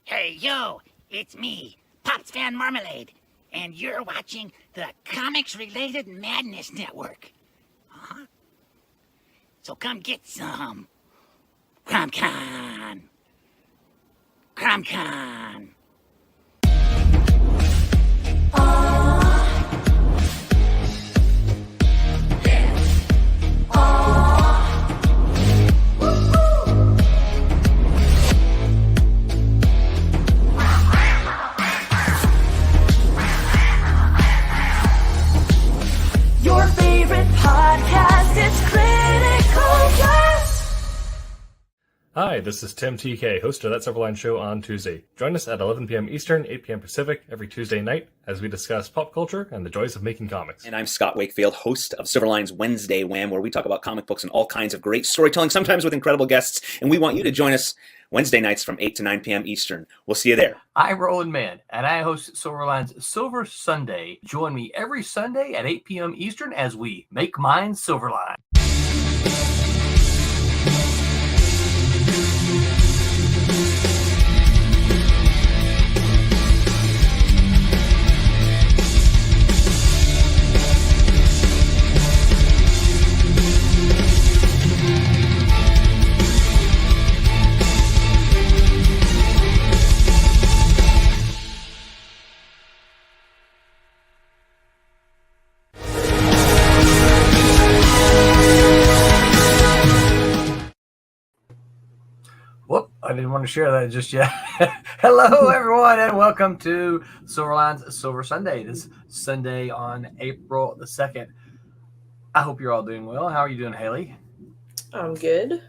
Hey, yo, it's me, Pops Van Marmalade, and you're watching the Comics Related Madness Network. Huh? So come get some. CromCon. CromCon. Your favorite podcast is Critical Cast. Hi, this is Tim TK, host of That Silverline Show on Tuesday. Join us at 11 p.m. Eastern, 8 p.m. Pacific every Tuesday night as we discuss pop culture and the joys of making comics. And I'm Scott Wakefield, host of Silverline's Wednesday Wham, where we talk about comic books and all kinds of great storytelling, sometimes with incredible guests. And we want you to join us Wednesday nights from 8 to 9 p.m. Eastern. We'll see you there. I'm Roland Mann, and I host Silverline's Silver Sunday. Join me every Sunday at 8 p.m. Eastern as we make mine Silverline. Whoop, I didn't want to share that just yet. Hello, everyone, and welcome to Silverline's Silver Sunday. This Sunday on April the 2nd. I hope you're all doing well. How are you doing, Haley? I'm good.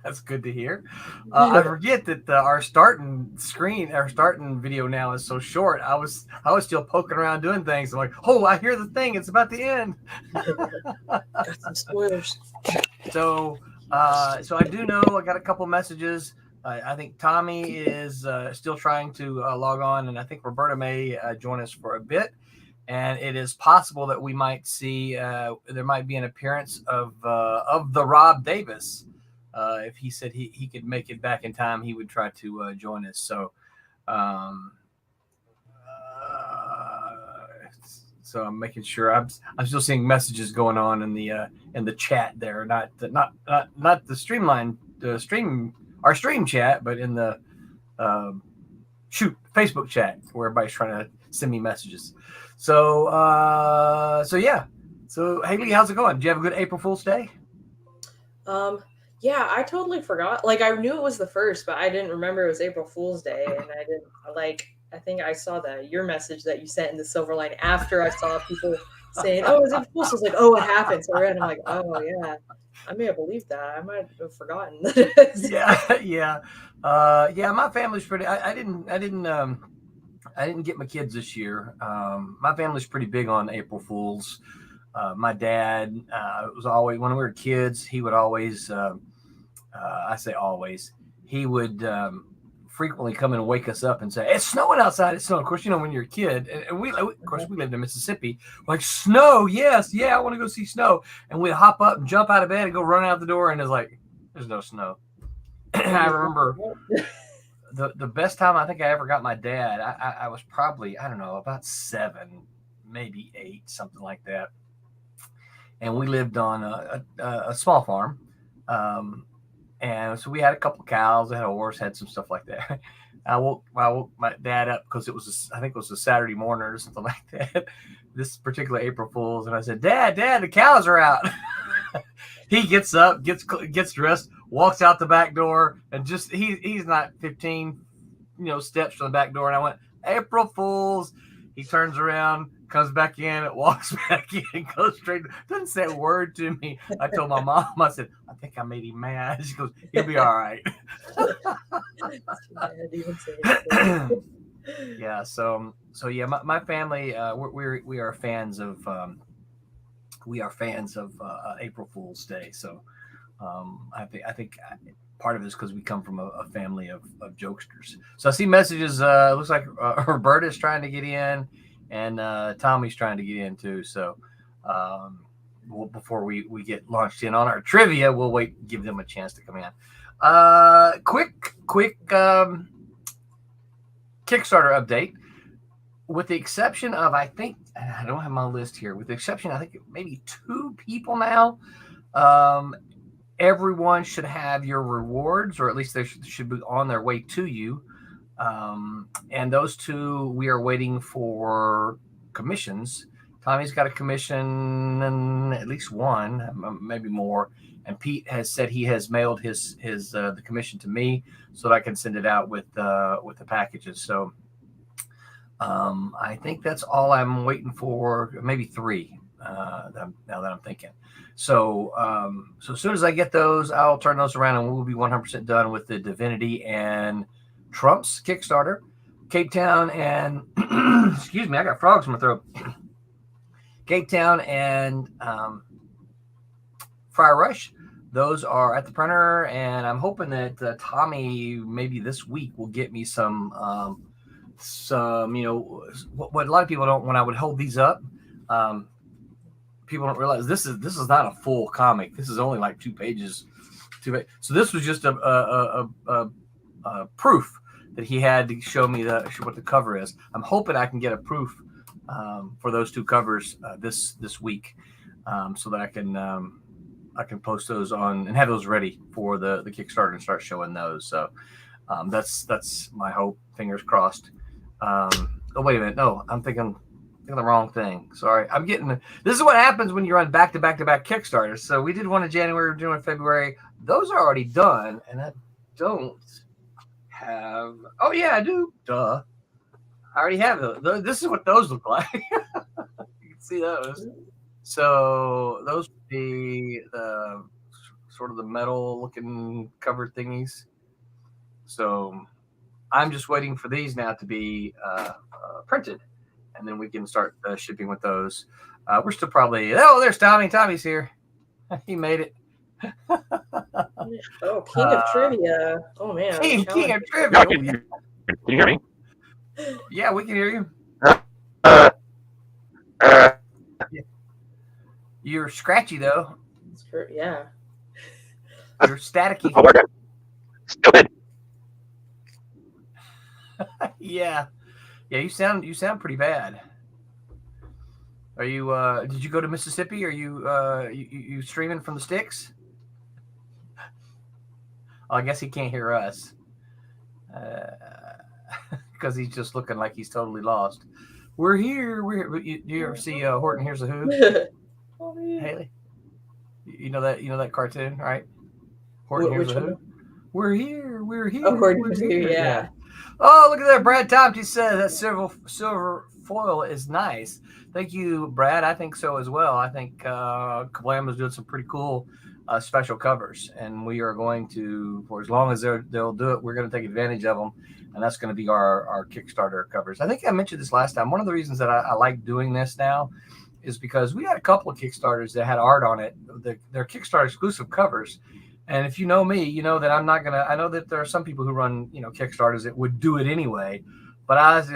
That's good to hear. I forget that our starting video now is so short. I was still poking around doing things. I'm like, oh, I hear the thing. It's about to end. Got some spoilers. So I do know I got a couple messages. I think Tommy is still trying to log on, and I think Roberta may join us for a bit. And it is possible that we might see there might be an appearance of the Rob Davis. If he said he could make it back in time, he would try to join us. So, so I'm making sure I'm still seeing messages going on in the chat there, not the streamline our stream chat, but in the Facebook chat where everybody's trying to send me messages. So yeah. So Haley, how's it going? Did you have a good April Fool's Day? Yeah, I totally forgot. Like, I knew it was the first, but I didn't remember it was April Fool's Day, and I didn't I think I saw your message that you sent in the Silverline after I saw people saying, "Oh, it's April Fool's." I was like, "Oh, it happened." So I read, and I'm like, "Oh yeah, I may have believed that. I might have forgotten." Yeah. My family's pretty. I didn't get my kids this year. My family's pretty big on April Fools. My dad was always, when we were kids, he would always, I say always, he would frequently come and wake us up and say, "It's snowing outside. It's snowing." Of course, when you're a kid, and we lived in Mississippi, like, snow, yes, yeah, I want to go see snow. And we'd hop up and jump out of bed and go run out the door, and it's like, there's no snow. I remember the best time I think I ever got my dad, I was probably, I don't know, about 7, maybe 8, something like that. And we lived on a small farm. And so we had a couple cows, I had a horse, had some stuff like that. I woke my dad up because I think it was a Saturday morning or something like that. This particular April Fool's. And I said, Dad, the cows are out. He gets up, gets dressed, walks out the back door, and just, he's not 15, steps from the back door. And I went, "April Fools." He turns around, comes back in, walks back in, goes straight. Doesn't say a word to me. I told my mom, I said, "I think I made him mad." She goes, "He'll be all right." Yeah. So yeah, my family, we are fans of April Fool's Day. So I think part of it is because we come from a family of jokesters. So I see messages. Looks like Roberta's trying to get in, and Tommy's trying to get in too. So before we get launched in on our trivia, we'll wait, give them a chance to come in. Quick Kickstarter update. With the exception of, I think, I don't have my list here. With the exception, I think maybe 2 people now. Everyone should have your rewards, or at least they should be on their way to you. And those 2, we are waiting for commissions. Tommy's got a commission, and at least 1, maybe more. And Pete has said he has mailed his the commission to me so that I can send it out with the packages. So I think that's all I'm waiting for. Maybe 3. Now that I'm thinking. So so as soon as I get those, I'll turn those around, and we'll be 100% done with the Divinity and Trump's Kickstarter. Cape Town and excuse me, I got frogs in my throat. Cape Town and Fire Rush, those are at the printer, and I'm hoping that Tommy maybe this week will get me some what a lot of people don't, when I would hold these up, people don't realize this is not a full comic. This is only like 2 pages. So this was just a proof that he had to show me what the cover is. I'm hoping I can get a proof for those 2 covers this week, so that I can post those on and have those ready for the Kickstarter and start showing those. So that's my hope. Fingers crossed. Oh, wait a minute. No, I'm thinking the wrong thing. Sorry. This is what happens when you run back-to-back Kickstarters. So we did one in January, we're doing in February. Those are already done, and I don't have. Oh yeah, I do. Duh. I already have those. This is what those look like. You can see those. So those would be the sort of the metal-looking cover thingies. So I'm just waiting for these now to be printed, and then we can start shipping with those. We're still probably. Oh, there's Tommy. Tommy's here. He made it. Oh, King of Trivia. Oh man. King of Trivia. Can you hear me? Yeah, we can hear you. You're scratchy though. Yeah. You're staticky. Oh, okay. Stupid. Yeah. You sound pretty bad. Are you did you go to Mississippi? Are you streaming from the sticks? Oh, I guess he can't hear us. Because he's just looking like he's totally lost. We're here. Do you ever see Horton Hears a Who? Oh, yeah. Haley, you know that cartoon, right? Horton Hears a Who. We're here. Oh, Horton Hears a Who, yeah. Oh, look at that! Brad Tompkins says that silver foil is nice. Thank you, Brad. I think so as well. I think Kablam is doing some pretty cool special covers, and we are going to, for as long as they'll do it, we're going to take advantage of them, and that's going to be our Kickstarter covers. I think I mentioned this last time. One of the reasons that I like doing this now is because we had a couple of Kickstarters that had art on it. They're Kickstarter exclusive covers. And if you know me, you know that I'm not going to, I know that there are some people who run, Kickstarters that would do it anyway. But I was,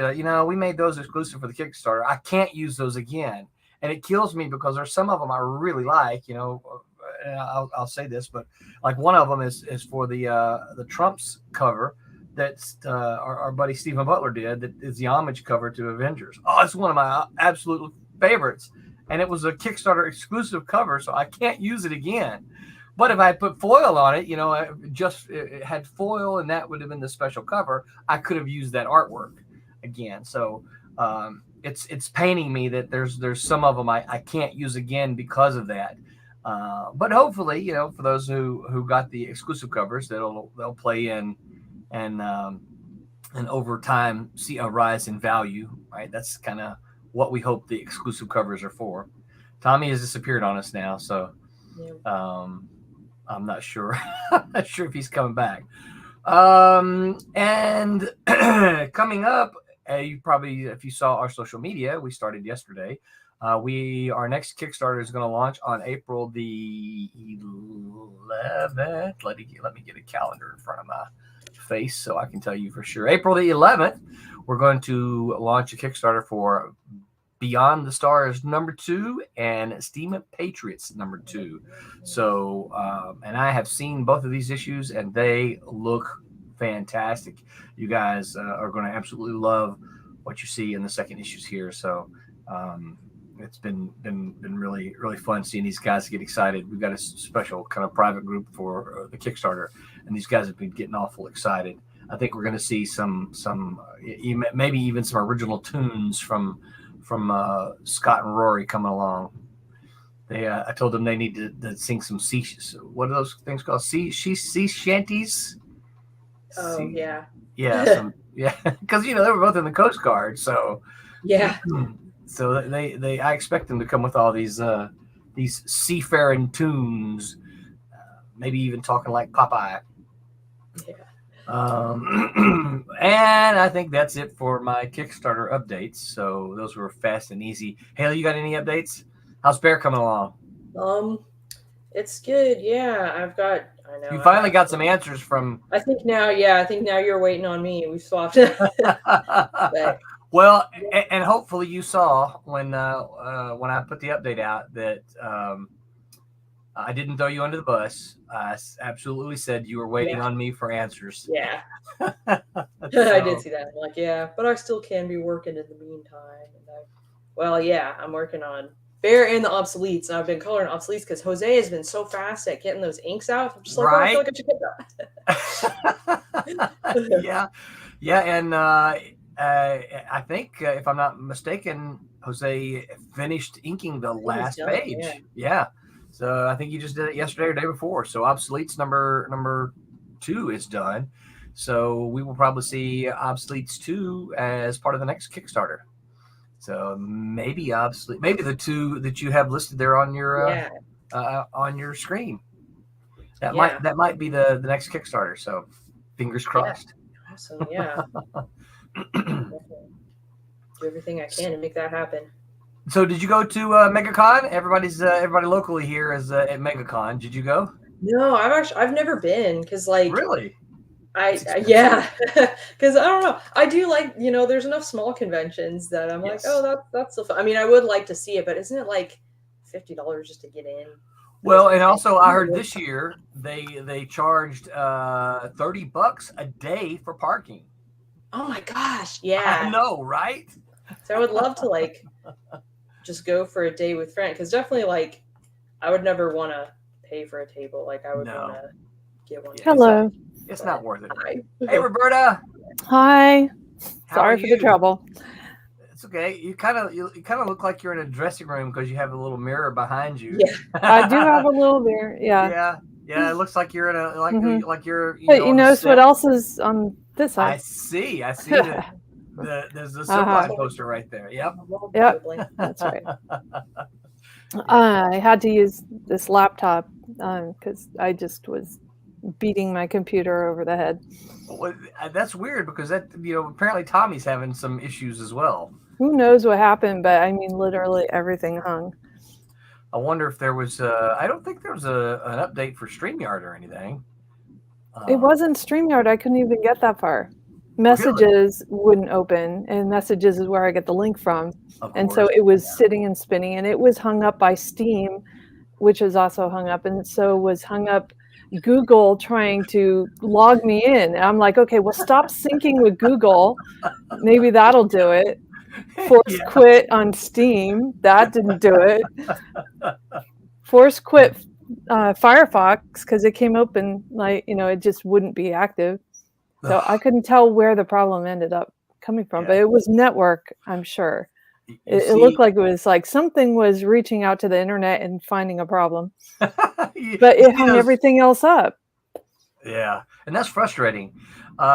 we made those exclusive for the Kickstarter. I can't use those again. And it kills me because there's some of them I really like, and I'll say this, but like one of them is for the Trump's cover that's our buddy Stephen Butler did, that is the homage cover to Avengers. Oh, it's one of my absolute favorites. And it was a Kickstarter exclusive cover, so I can't use it again. But if I put foil on it, it had foil and that would have been the special cover, I could have used that artwork again. So it's paining me that there's some of them I can't use again because of that. But hopefully, for those who got the exclusive covers, they'll play in and over time see a rise in value, right? That's kind of what we hope the exclusive covers are for. Tommy has disappeared on us now, so I'm not sure. I'm not sure if he's coming back. And coming up, you probably, if you saw our social media, we started yesterday. Our next Kickstarter is going to launch on April the 11th. Let me get a calendar in front of my face so I can tell you for sure. April the 11th, we're going to launch a Kickstarter for Beyond the Stars #2 and Steam Patriots #2. So, and I have seen both of these issues, and they look fantastic. You guys are going to absolutely love what you see in the second issues here. So it's been really fun seeing these guys get excited. We've got a special kind of private group for the Kickstarter, and these guys have been getting awful excited. I think we're going to see some maybe even some original tunes from Scott and Rory coming along. I told them they need to sing some what are those things called? Sea shanties. Oh yeah. Yeah, because they were both in the Coast Guard, so yeah. So I expect them to come with all these seafaring tunes, maybe even talking like Popeye. Yeah. And I think that's it for my Kickstarter updates. So those were fast and easy. Haley, you got any updates? How's Bear coming along? It's good. Yeah, I know. You finally got some answers from. I think now you're waiting on me. We swapped. But, well, and hopefully you saw when I put the update out that I didn't throw you under the bus. I absolutely said you were waiting on me for answers. Yeah. I did see that. I'm like, yeah, but I still can be working in the meantime. And I'm working on Bear and the obsoletes. And I've been coloring obsoletes because Jose has been so fast at getting those inks out. I'm just like, I feel like I should get that. Yeah, and I think if I'm not mistaken, Jose finished inking the last page. Yeah. So I think you just did it yesterday or the day before. So obsoletes number 2 is done. So we will probably see obsoletes 2 as part of the next Kickstarter. So maybe the 2 that you have listed there on your screen. That might be the next Kickstarter. So fingers crossed. Yeah. Awesome. Yeah. Do everything I can to make that happen. So did you go to MegaCon? Everybody locally here is at MegaCon. Did you go? No, I've never been because really. Because I don't know. I do there's enough small conventions that I'm like, oh, that's so fun. I mean, I would like to see it, but isn't it like $50 just to get in? Well, and also I heard this year they charged $30 a day for parking. Oh my gosh, yeah. I know, right? So I would love to just go for a day with friends because definitely I would never want to pay for a table. I would want to get one. Hello. It's not worth it. Hi. Hey, Roberta. Hi. How Sorry are for you? the trouble. It's okay. You kind of look like you're in a dressing room because you have a little mirror behind you. Yeah. I do have a little mirror. Yeah. Yeah. It looks like you're in a like you're. But you notice what else is on this side? I see. There's the Sublime poster right there. Yep. That's right. I had to use this laptop because I just was beating my computer over the head. Well, that's weird because apparently Tommy's having some issues as well. Who knows what happened? But I mean, literally everything hung. I wonder if there was. I don't think there was an update for StreamYard or anything. It wasn't StreamYard. I couldn't even get that far. Messages wouldn't open, and Messages is where I get the link from. And so it was sitting and spinning, and it was hung up by Steam, which was also hung up, and so was hung up Google trying to log me in. And I'm like, okay, well, stop syncing with Google. Maybe that'll do it. Force quit on Steam. That didn't do it. Force quit Firefox because it came open, it just wouldn't be active. So I couldn't tell where the problem ended up coming from, but it was network, I'm sure. It looked like it was like something was reaching out to the internet and finding a problem, but it hung everything else up. Yeah, and that's frustrating.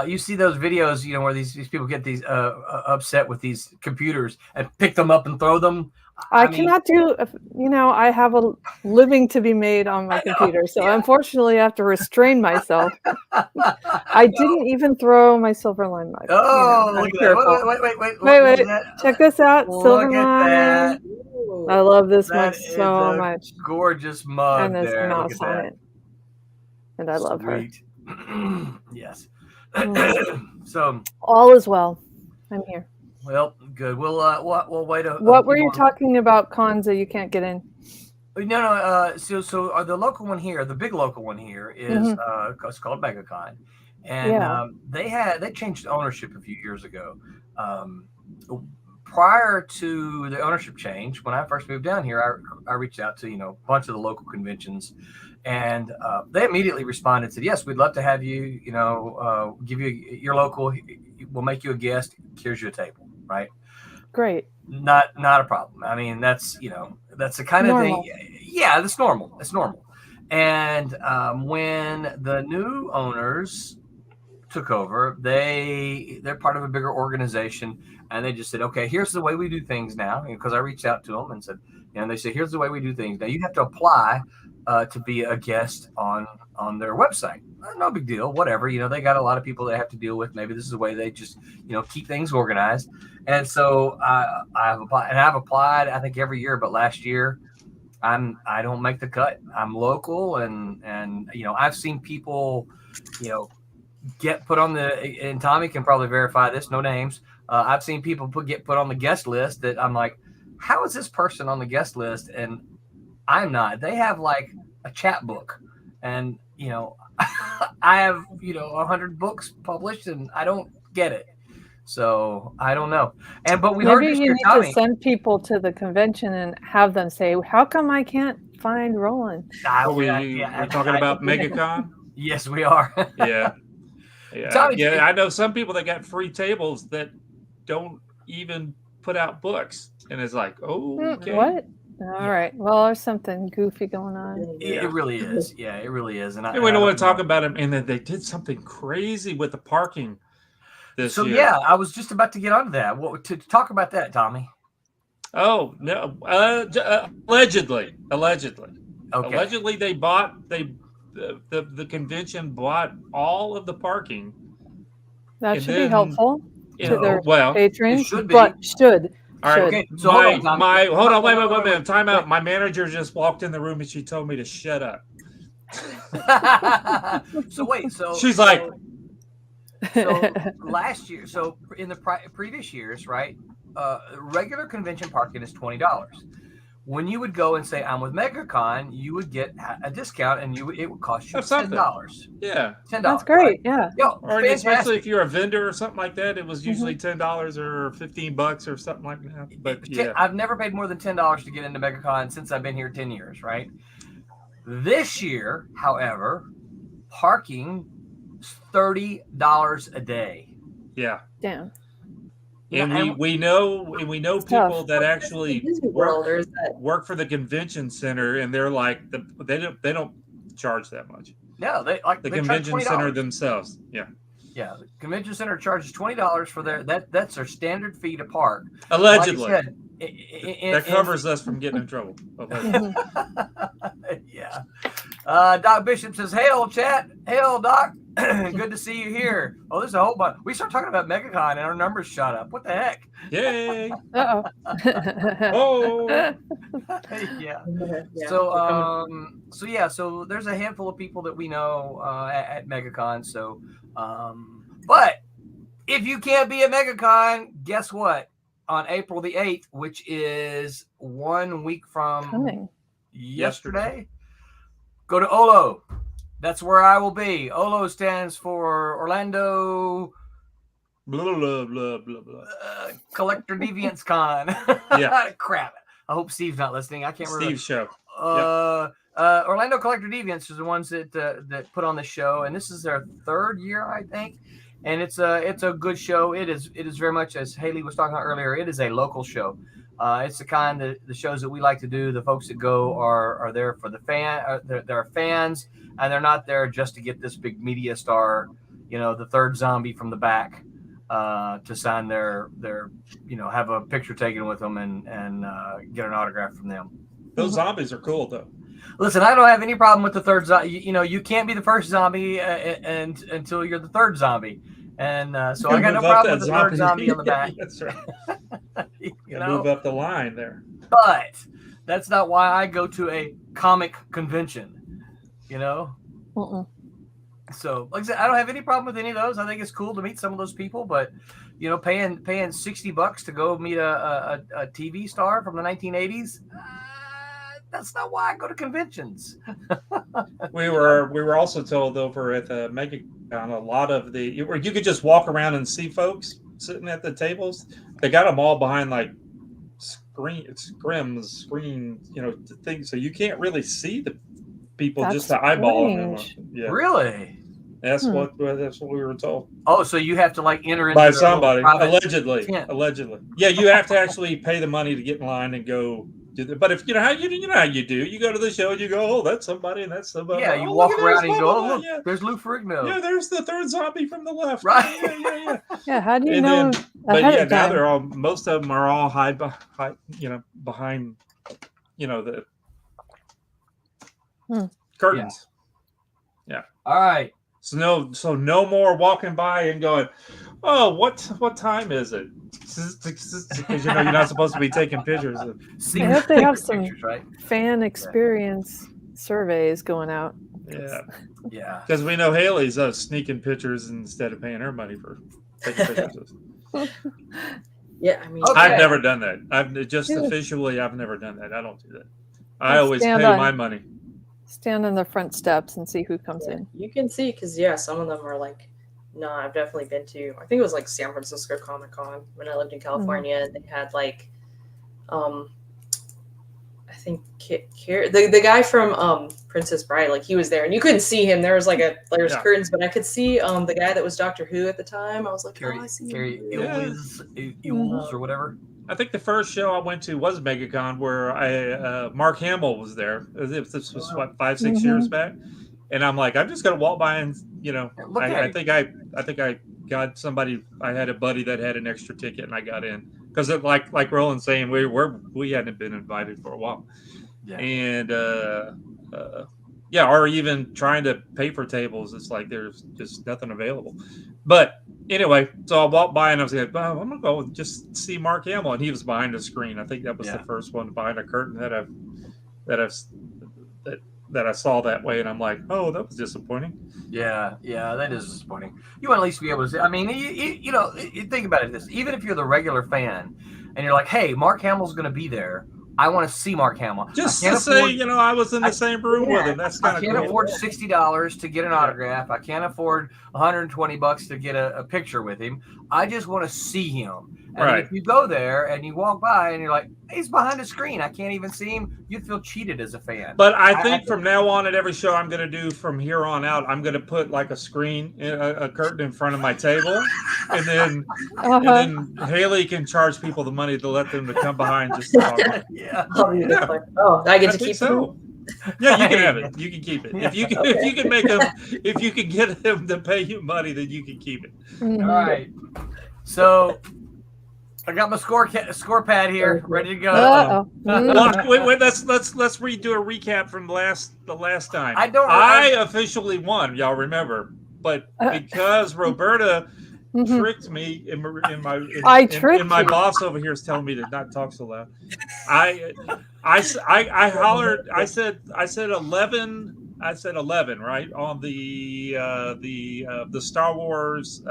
You see those videos, where these people get these upset with these computers and pick them up and throw them. I mean, cannot do, I have a living to be made on my computer. So unfortunately I have to restrain myself. I didn't even throw my Silverline mug. Oh, look at that. Wait. Check this out. Silverline. I love this mug so much. Gorgeous mug. And there's a mouse on it. And I love her. Yes. So all is well. I'm here. Well, good. We'll wait. What were you talking about cons that you can't get in? No. So the local one here, the big local one here is it's called MegaCon, and Yeah. they changed ownership a few years ago. Um, Prior to the ownership change, when I first moved down here, I reached out to a bunch of the local conventions, and they immediately responded and said, "Yes, we'd love to have you. Give you your local. We'll make you a guest. Here's your table." Right? Great. Not a problem. I mean, that's that's the kind of Normal. thing. Yeah, that's normal. It's normal. And when the new owners took over, they're part of a bigger organization, and they just said, okay, here's the way we do things now. Because I reached out to them and said, they said, here's the way we do things now. You have to apply to be a guest on their website. No big deal, whatever. They got a lot of people they have to deal with. Maybe this is the way they just keep things organized. And so I've applied I think every year, but last year I don't make the cut. I'm local, and I've seen people get put on and Tommy can probably verify this, no names. I've seen people get put on the guest list that I'm like, how is this person on the guest list and I'm not? They have like a chat book, and I have 100 books published, and I don't get it. So I don't know. But we heard Maybe this you year, need Tommy. to send people to the convention and have them say, "How come I can't find Roland?" We're talking about MegaCon. Yes, we are. Yeah. Tommy, I know some people that got free tables that don't even put out books, and it's like, okay, what? All right. Well, there's something goofy going on. It really is. Yeah, it really is. And we don't want to talk about it. And then they did something crazy with the parking this year. Yeah, I was just about to get onto that. To talk about that, Tommy? Oh no! Allegedly. Okay. Allegedly, the convention bought all of the parking. That should be helpful to their patrons. Should be. But should. All right. Okay. So hold on, wait a minute. Time out. My manager just walked in the room and she told me to shut up. So she's like, so last year, so in the previous years, right? Regular convention parking is $20. When you would go and say I'm with MegaCon, you would get a discount, and it would cost you $10. Yeah, $10. That's great. Right? Yeah. Or especially if you're a vendor or something like that, it was usually $10 or $15 or something like that. But yeah, I've never paid more than $10 to get into MegaCon since I've been here 10 years. Right. This year, however, parking is $30 a day. Yeah. Damn. And we know people that actually work for the convention center, and they're like they don't charge that much. No, they convention center themselves. Yeah. Yeah, the convention center charges $20 for that's their standard fee to park. Allegedly. Like that covers us from getting in trouble. Yeah. Doc Bishop says, "Hey, old chat. Hey, old Doc. Good to see you here." Oh, there's a whole bunch. We start talking about MegaCon and our numbers shot up. What the heck? Yay! Uh-oh. Oh. Yeah. So so there's a handful of people that we know at MegaCon. So, but if you can't be at MegaCon, guess what? On April the 8th, which is 1 week from yesterday, go to OLO. That's where I will be. OLO stands for Orlando blah blah blah blah blah. Collector Deviants Con. Yeah. Crap. I hope Steve's not listening. I can't remember. Steve's show. Orlando Collector Deviants is the ones that put on the show, and this is their third year, I think. And it's a good show. It is very much, as Haley was talking about earlier, it is a local show. It's the kind of the shows that we like to do. The folks that go are there for the they're fans, and they're not there just to get this big media star, the third zombie from the back, to sign their have a picture taken with them and get an autograph from them. Those zombies are cool though. Listen, I don't have any problem with the third zombie. You can't be the first zombie until you're the third zombie. And so I got no problem with the third zombie on the back. That's right. Move up the line there. But that's not why I go to a comic convention, Uh-uh. So, like I said, I don't have any problem with any of those. I think it's cool to meet some of those people, but paying $60 to go meet a TV star from the 1980s. That's not why I go to conventions. We were also told over at the on a lot of where you could just walk around and see folks sitting at the tables. They got them all behind like screens, things, so you can't really see the people. That's just to eyeball strange. them. Yeah, Really? that's what we were told. Oh, so you have to like enter into By their little somebody, private allegedly. tent. Yeah, you have to actually pay the money to get in line and go do that. But if you know how you do, you go to the show and you go, oh, that's somebody and that's somebody. Yeah, oh, you walk look at around this, and blah, go, blah, oh, blah. look, Yeah. there's Lou Ferrigno. Yeah, there's the third zombie from the left. Right. Yeah. Yeah, how do you And know then, but ahead yeah, of now time? they're all. Most of them are all behind, the curtains. Yeah. All right. So no more walking by and going, oh, what time is it? Because you're not supposed to be taking pictures. I hope they have some pictures, right? fan experience surveys going out. Yeah. Yeah. Because we know Haley's sneaking pictures instead of paying her money for taking pictures. Yeah, I mean, I've never done that. I've never done that. I don't do that. I always pay my money. Stand on the front steps and see who comes in. You can see because some of them are like, no, I've definitely been to. I think it was like San Francisco Comic Con when I lived in California, and they had like, I think the guy from Princess Bride, like he was there, and you couldn't see him. There was curtains, but I could see the guy that was Doctor Who at the time. I was like, I see him. Ewells or whatever. I think the first show I went to was MegaCon, where Mark Hamill was there. This was what 5-6 years back, and I'm like, I'm just gonna walk by and I think I got somebody. I had a buddy that had an extra ticket, and I got in because like Roland's saying, we hadn't been invited for a while, and or even trying to pay for tables. It's like there's just nothing available, but. Anyway, so I walked by and I was like, well, I'm gonna go just see Mark Hamill, and he was behind the screen. I think that was the first one behind a curtain that I saw that way, and I'm like, oh, that was disappointing. Yeah, that is disappointing. You want to at least be able to say, I mean, you think about it this, even if you're the regular fan and you're like, hey, Mark Hamill's going to be there. I want to see Mark Hamill. Just to say, I was in the same room with him. That's kind of cool. I can't afford $60 to get an autograph. I can't afford $120 to get a picture with him. I just want to see him. And if you go there and you walk by and you're like, he's behind a screen, I can't even see him, you'd feel cheated as a fan. But I think from now on at every show I'm going to do from here on out, I'm going to put like a screen, a curtain in front of my table, and then Haley can charge people the money to let them to come behind just to talk. I get to keep so. Yeah, you can have it. You can keep it. If you can get him to pay you money, then you can keep it. All right. So I got my score pad here, ready to go. Wait, let's redo a recap from the last time. I officially won, y'all remember, but because Roberta tricked me in my boss over here is telling me to not talk so loud. I hollered. I said 11. I said 11, right, on the Star Wars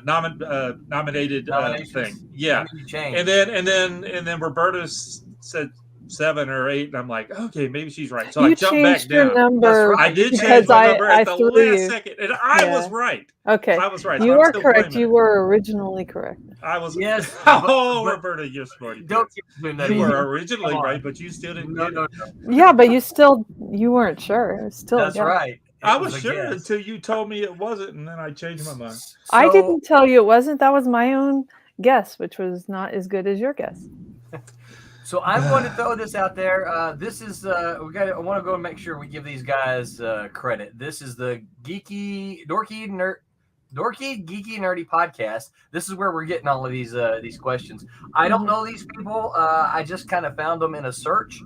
nominated thing. Yeah, and then Roberta said 7 or 8, and I'm like, okay, maybe she's right. So I jumped back down. Number I did change my number at the last second, and I was right. Okay, I was right. You are correct. You were originally correct. I was. Yes. Oh, Roberta, you're smart. Don't you were originally right, but you still didn't get it. Yeah, but you weren't sure. It was still. That's right. I was sure until you told me it wasn't, and then I changed my mind. I didn't tell you it wasn't. That was my own guess, which was not as good as your guess. So I'm going to throw this out there. This is I want to go and make sure we give these guys credit. This is the Geeky Geeky Nerdy podcast. This is where we're getting all of these questions. I don't know these people. I just kind of found them in a search.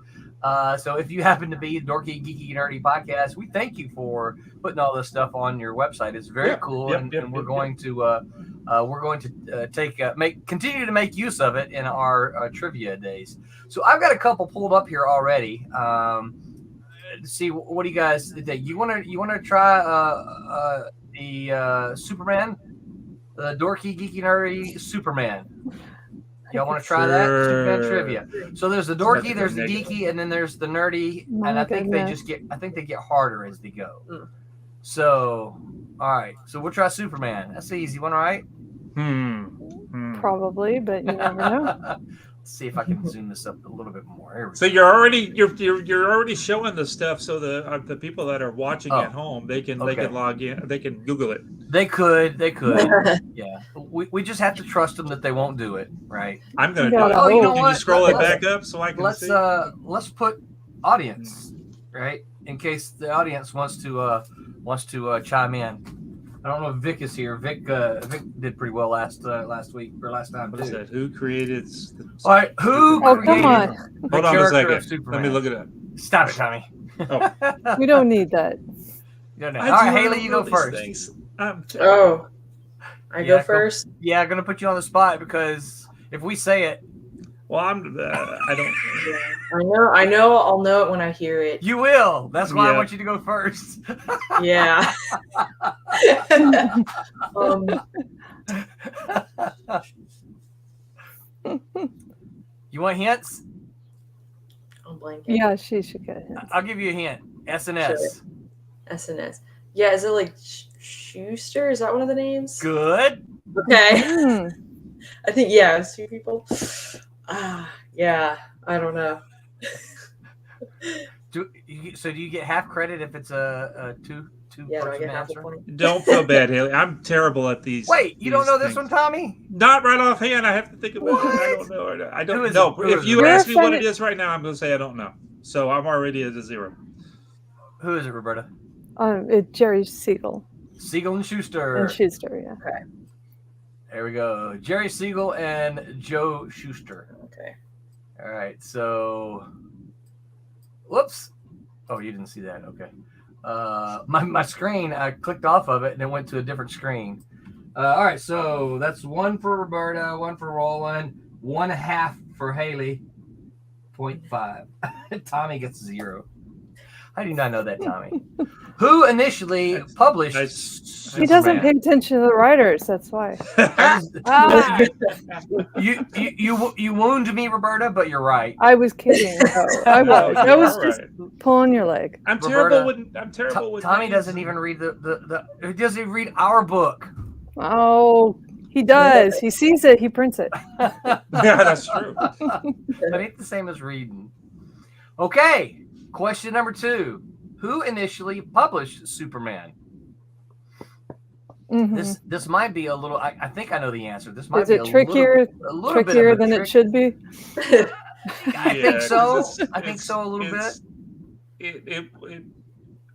So if you happen to be Dorky Geeky Nerdy podcast, we thank you for putting all this stuff on your website. It's very cool, and we're going to continue to make use of it in our trivia days. So I've got a couple pulled up here already. See, what do you guys think? You want to try the Superman, the Dorky Geeky Nerdy Superman? Y'all want to try that? Superman trivia. So there's the dorky, there's the geeky, and then there's the nerdy. And I think they get harder as they go. So, all right. So we'll try Superman. That's the easy one, all right? Probably, but you never know. Let's see if I can zoom this up a little bit more. So you're already showing the stuff, so the people that are watching at home they can log in, they can Google it. They could. Yeah. We just have to trust them that they won't do it, right? I'm gonna do it. Oh, you know Can what? you scroll it back up so I can see? Let's put audience, right? In case the audience wants to chime in. I don't know if Vic is here. Vic did pretty well last week or last time. What is that? Who created? All right, who created? Come on. Hold on a second. Let me look it up. Stop it, Tommy. Oh. We don't need that. All right, Haley, you go first. I go first. Yeah, I'm gonna put you on the spot because if we say it, well, I don't. I know. I'll know it when I hear it. You will. That's why I want you to go first. Yeah. You want hints? I'm blanking. Yeah, she should get hints. I'll give you a hint. SNS. SNS. Yeah, is it like Schuster? Is that one of the names? Good. Okay. I think it's two people. Yeah, I don't know. Do you get half credit if it's a two? Yeah, do I get half a point? Don't feel bad, Haley. I'm terrible at these. Wait, you don't know this one, Tommy? Not right offhand. I have to think about it. I don't know. I don't know. If you ask me what it is right now, I'm going to say I don't know. So I'm already at a 0. Who is it, Roberta? It's Jerry Siegel. Siegel and Schuster. And Schuster, yeah. Okay. There we go. Jerry Siegel and Joe Schuster. Okay. All right. So, whoops. Oh, you didn't see that. Okay. My screen, I clicked off of it and it went to a different screen. All right. So that's 1 for Roberta, 1 for Roland, 1.5 for Haley, 0.5. Tommy gets 0. How do you not know that, Tommy? Who initially published? He doesn't pay attention to the writers. That's why. You wound me, Roberta, but you're right. I was kidding. I was just pulling your leg. I'm terrible with Tommy doesn't even read he doesn't even read our book. Oh, he does. He sees it. He prints it. Yeah, that's true. But ain't the same as reading. Okay. Question number 2. Who initially published Superman? Mm-hmm. This might be a little. I think I know the answer. This might be trickier than it should be. I think so. I think so a little bit.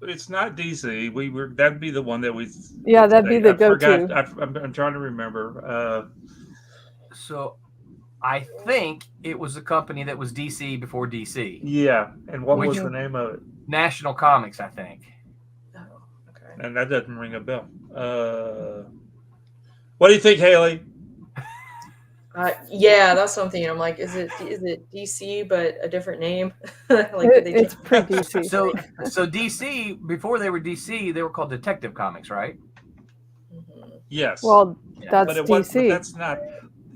It's not DC. That'd be the one that we. Yeah, that'd be the go-to. I'm trying to remember. So, I think it was a company that was DC before DC. Yeah, and what was the name of it? National Comics, I think. Oh, okay. And that doesn't ring a bell. What do you think, Haley? Yeah, that's something. I'm like, is it DC but a different name? It's pre-DC. So DC, before they were DC, they were called Detective Comics, right? Mm-hmm. Yes. Well, that's DC. But that's not.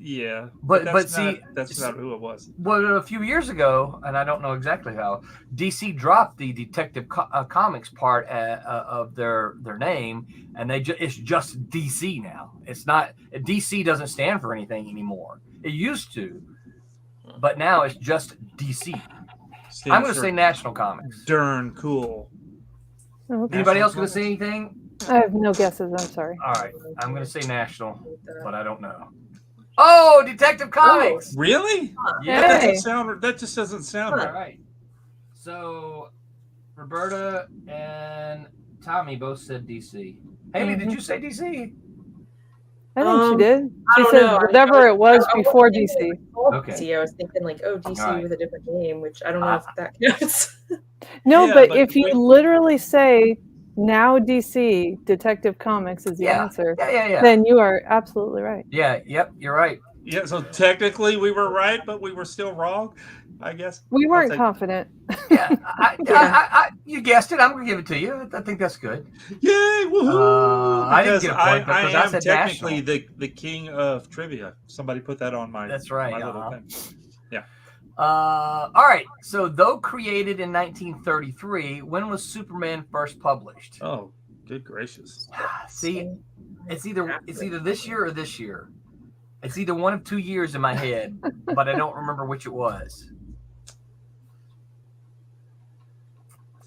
Yeah, but see, that's not who it was. Well, a few years ago, and I don't know exactly how, DC dropped the Detective Comics part of their name, and it's just DC now. It's not DC doesn't stand for anything anymore. It used to, but now it's just DC. I'm going to say National Comics. Darn cool. Okay. Anybody else going to say anything? I have no guesses. I'm sorry. All right, I'm going to say National, but I don't know. Oh, Detective Comics! Oh, really? Yeah, that just doesn't sound right. All right. So, Roberta and Tommy both said DC. Haley, did you say DC? I think she did. She said whatever it was before DC. Okay. I was thinking DC with a different name, which I don't know if that counts. No, but if you literally say now DC Detective Comics is the answer, then you are absolutely right. Yeah, yep, you're right. Yeah, so technically we were right, but we were still wrong, I guess. We weren't confident. Yeah, I you guessed it. I'm going to give it to you. I think that's good. Yay, woohoo! I didn't get a point because I said technically the king of trivia. Somebody put that on my That's right. My little thing. Yeah. All right. So, though created in 1933, when was Superman first published? Oh Good gracious. See, it's either this year or this year. It's either one of 2 years in my head, but I don't remember which it was.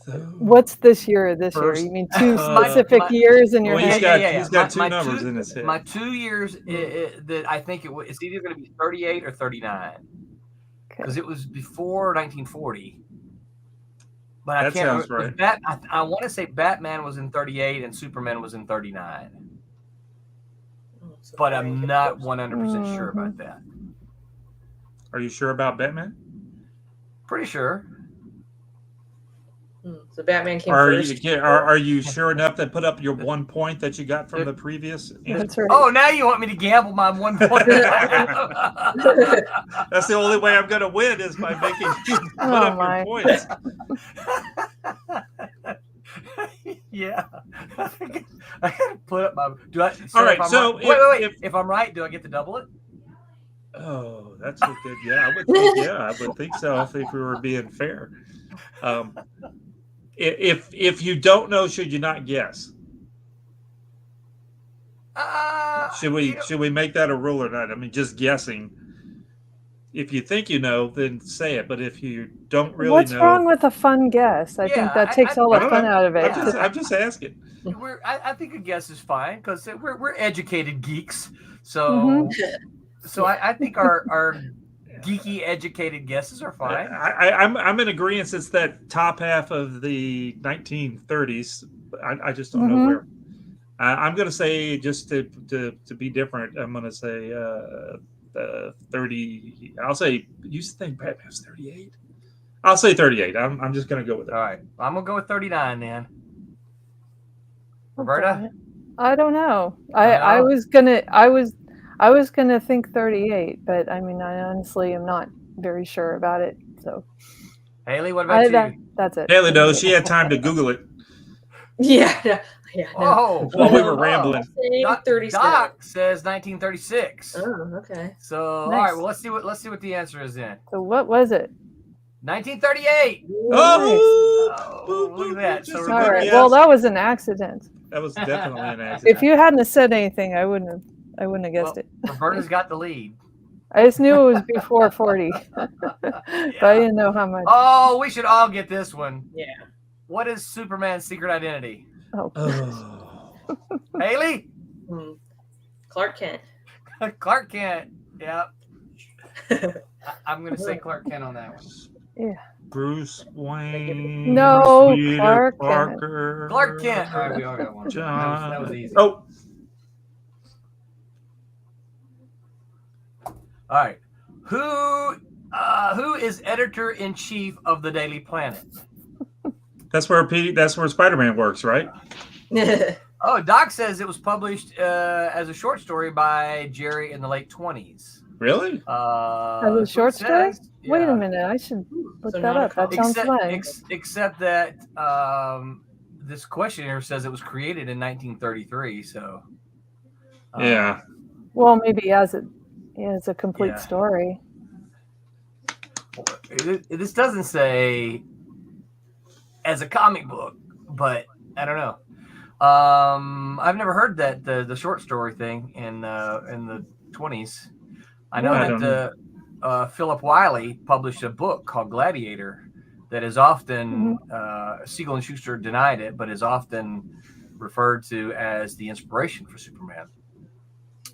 So, What's this year or this year? You mean two specific years in your head? He's got two numbers in his head. My 2 years, that I think it's either going to be 38 or 39. Because it was before 1940. But I can't remember. Right. I want to say Batman was in 38 and Superman was in 39. But I'm not 100% sure about that. Are you sure about Batman? Pretty sure. So Batman came first. Are you sure enough to put up your 1 point that you got from the previous? That's right. Oh, now you want me to gamble my 1 point? That's the only way I'm going to win is by making you put up your points. Yeah, I gotta put up my. Do I? All right. So wait. If I'm right, do I get to double it? Oh, that's a good. Yeah, I would think. Yeah, I would think so. If we were being fair. If you don't know, should you not guess? Should we make that a rule or not? I mean, just guessing. If you think you know, then say it. But if you don't really What's know, wrong with a fun guess? I think that takes all the fun out of it. I'm just asking. I think a guess is fine because we're educated geeks. So so I think our geeky educated guesses are fine. I'm in agreement. It's that top half of the 1930s. I just don't know where. I'm going to say, just to be different, I'm going to say 30. I'll say, you used to think Batman was 38? I'll say 38. I'm just going to go with it. All right. I'm going to go with 39 then. Roberta? I don't know. I was gonna think 38, but I mean, I honestly am not very sure about it. So, Haley, what about you? That's it. Haley knows. She had time to Google it. Yeah. Oh, while we were rambling. Doc says 1936. Oh, okay. So, nice. All right. Well, let's see what the answer is then. So, what was it? 1938. Oh, look at that. So, all right. Yes. Well, that was an accident. That was definitely an accident. If you hadn't said anything, I wouldn't have guessed it. Roberta's got the lead. I just knew it was before 40, but I didn't know how much. Oh, we should all get this one. Yeah. What is Superman's secret identity? Oh. Haley? Clark Kent. Clark Kent. Yep. I'm going to say Clark Kent on that one. Yeah. Bruce Wayne. No, Peter Clark Parker. Kent. Clark Kent. All right, we all got one. John. That was easy. Oh. All right. Who is editor-in-chief of the Daily Planet? That's where Spider-Man works, right? Oh, Doc says it was published as a short story by Jerry in the late 20s. Really? As a short story? Yeah. Wait a minute. I should look that up. That sounds fun. Except that this questionnaire says it was created in 1933. So. Yeah. Well, maybe as a complete story. This doesn't say as a comic book, but I don't know. I've never heard that the short story thing in the 20s. I know that Philip Wiley published a book called Gladiator that is often Siegel and Schuster denied it, but is often referred to as the inspiration for Superman.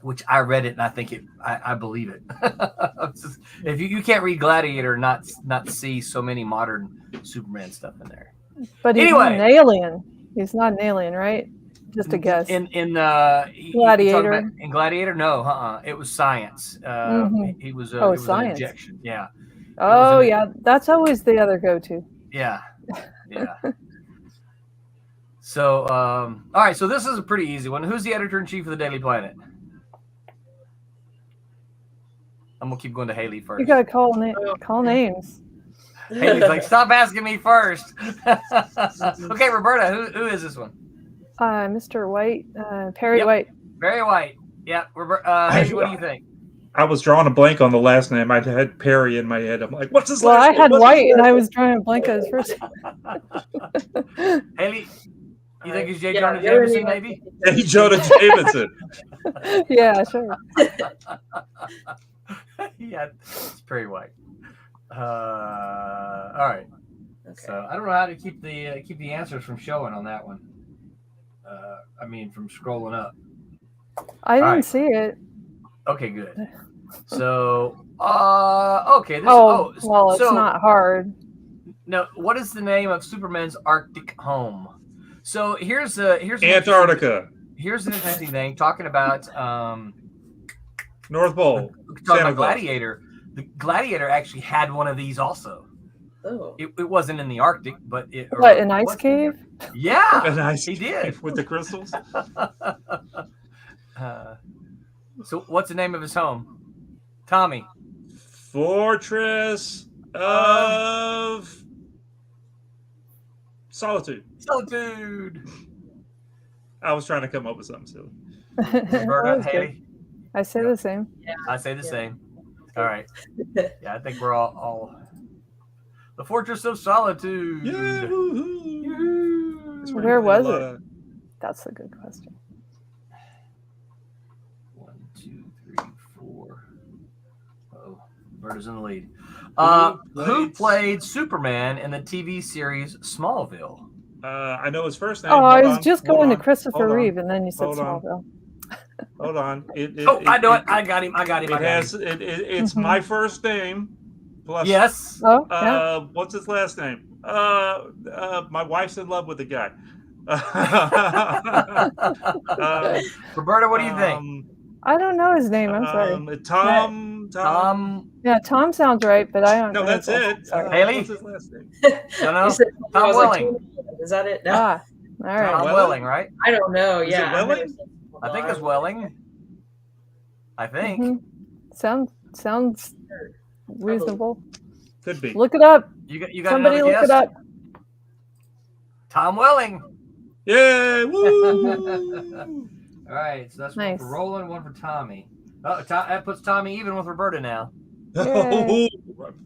Which I read it and I think I believe it. If you can't read Gladiator and not see so many modern Superman stuff in there. But he's not an alien. He's not an alien, right? Just a guess. In Gladiator. In Gladiator, no, it was science. He was science. An injection. Yeah. Oh yeah, that's always the other go-to. Yeah. So all right, so this is a pretty easy one. Who's the editor-in-chief of the Daily Planet? I'm gonna keep going to Haley first. You gotta call names. Haley's like, stop asking me first. Okay, Roberta, who is this one? Mr. White, Perry White. Perry White. Yeah, Haley, what do you think? I was drawing a blank on the last name. I had Perry in my head. I'm like, what's his last name? Well, I had White, and I was drawing a blank on his first. Haley. You think it's J. Jonah Jameson, maybe? J. Jonah Jameson. Yeah, sure. Yeah, it's Perry White. All right. Okay. So I don't know how to keep the answers from showing on that one. From scrolling up. I didn't see it. Okay, good. So, okay. Well, it's not hard. No, what is the name of Superman's Arctic home? So here's Antarctica. Here's an interesting thing. Talking about North Pole. Talking about Gladiator. The Gladiator actually had one of these also. Oh. It wasn't in the Arctic, but it. What, an ice cave? Yeah, an ice he did with the crystals. So what's the name of his home? Tommy. Fortress of Solitude. Solitude. I was trying to come up with something silly. Haley? I say the same. Yeah. I say the same. All right. Yeah, I think we're all the Fortress of Solitude. Yeah. Where was it? That's a good question. 1, 2, 3, 4. Oh, Roberta's in the lead. Who played Superman in the TV series Smallville? I know his first name. Oh, I was just going to Christopher Reeve, and then you said Smallville. Hold on. I know it. I got him. It's my first name. Plus, yes. Oh, yeah. What's his last name? My wife's in love with the guy. Roberta, what do you think? I don't know his name. I'm sorry. Tom. Yeah, Tom sounds right, but I don't know. No, that's it. Haley? What's his last name? No. Tom Welling. Is that it? No. All right. Tom Welling, right? I don't know. Is Yeah. it Welling? I think it's Welling. I think. Mm-hmm. Sounds reasonable. Could be. Look it up. You got Somebody another look guess? it up. Tom Welling. Yeah. Woo! All right, so that's nice. One for Roland, one for Tommy. Oh, that puts Tommy even with Roberta now. I'm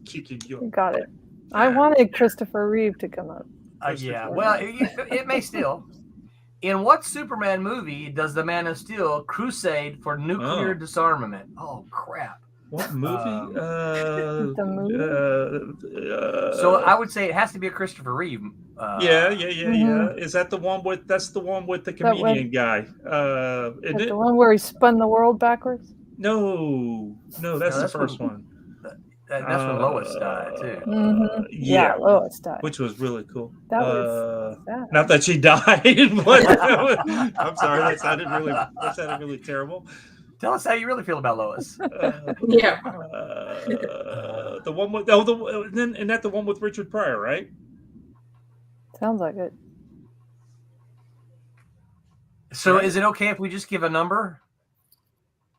kicking you. Got it. I wanted Christopher Reeve to come up. Yeah, well, it may still. In what Superman movie does the Man of Steel crusade for nuclear disarmament? Oh, crap. What movie? The movie? So I would say it has to be a Christopher Reeve. Yeah. Is that the one with? That's the one with the comedian guy. The one where he spun the world backwards? No, that's the first one. That's when Lois died too. Mm-hmm. Yeah, Lois died, which was really cool. That was not that she died, but I'm sorry, that sounded really terrible. Tell us how you really feel about Lois. Yeah. The one with isn't that the one with Richard Pryor, right? Sounds like it. So is it okay if we just give a number?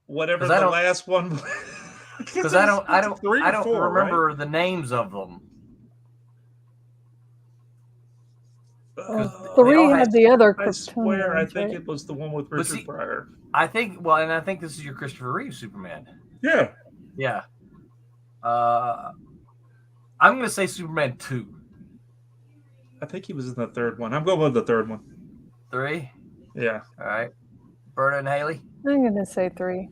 Whatever the last one. Because I don't remember the names of them. 3 had the other. I swear, I think it was the one with Richard Pryor. I think this is your Christopher Reeve Superman. Yeah. Yeah. I'm going to say Superman 2. I think he was in the third one. I'm going with the third one. 3? Yeah. All right. Berta and Haley? I'm going to say 3.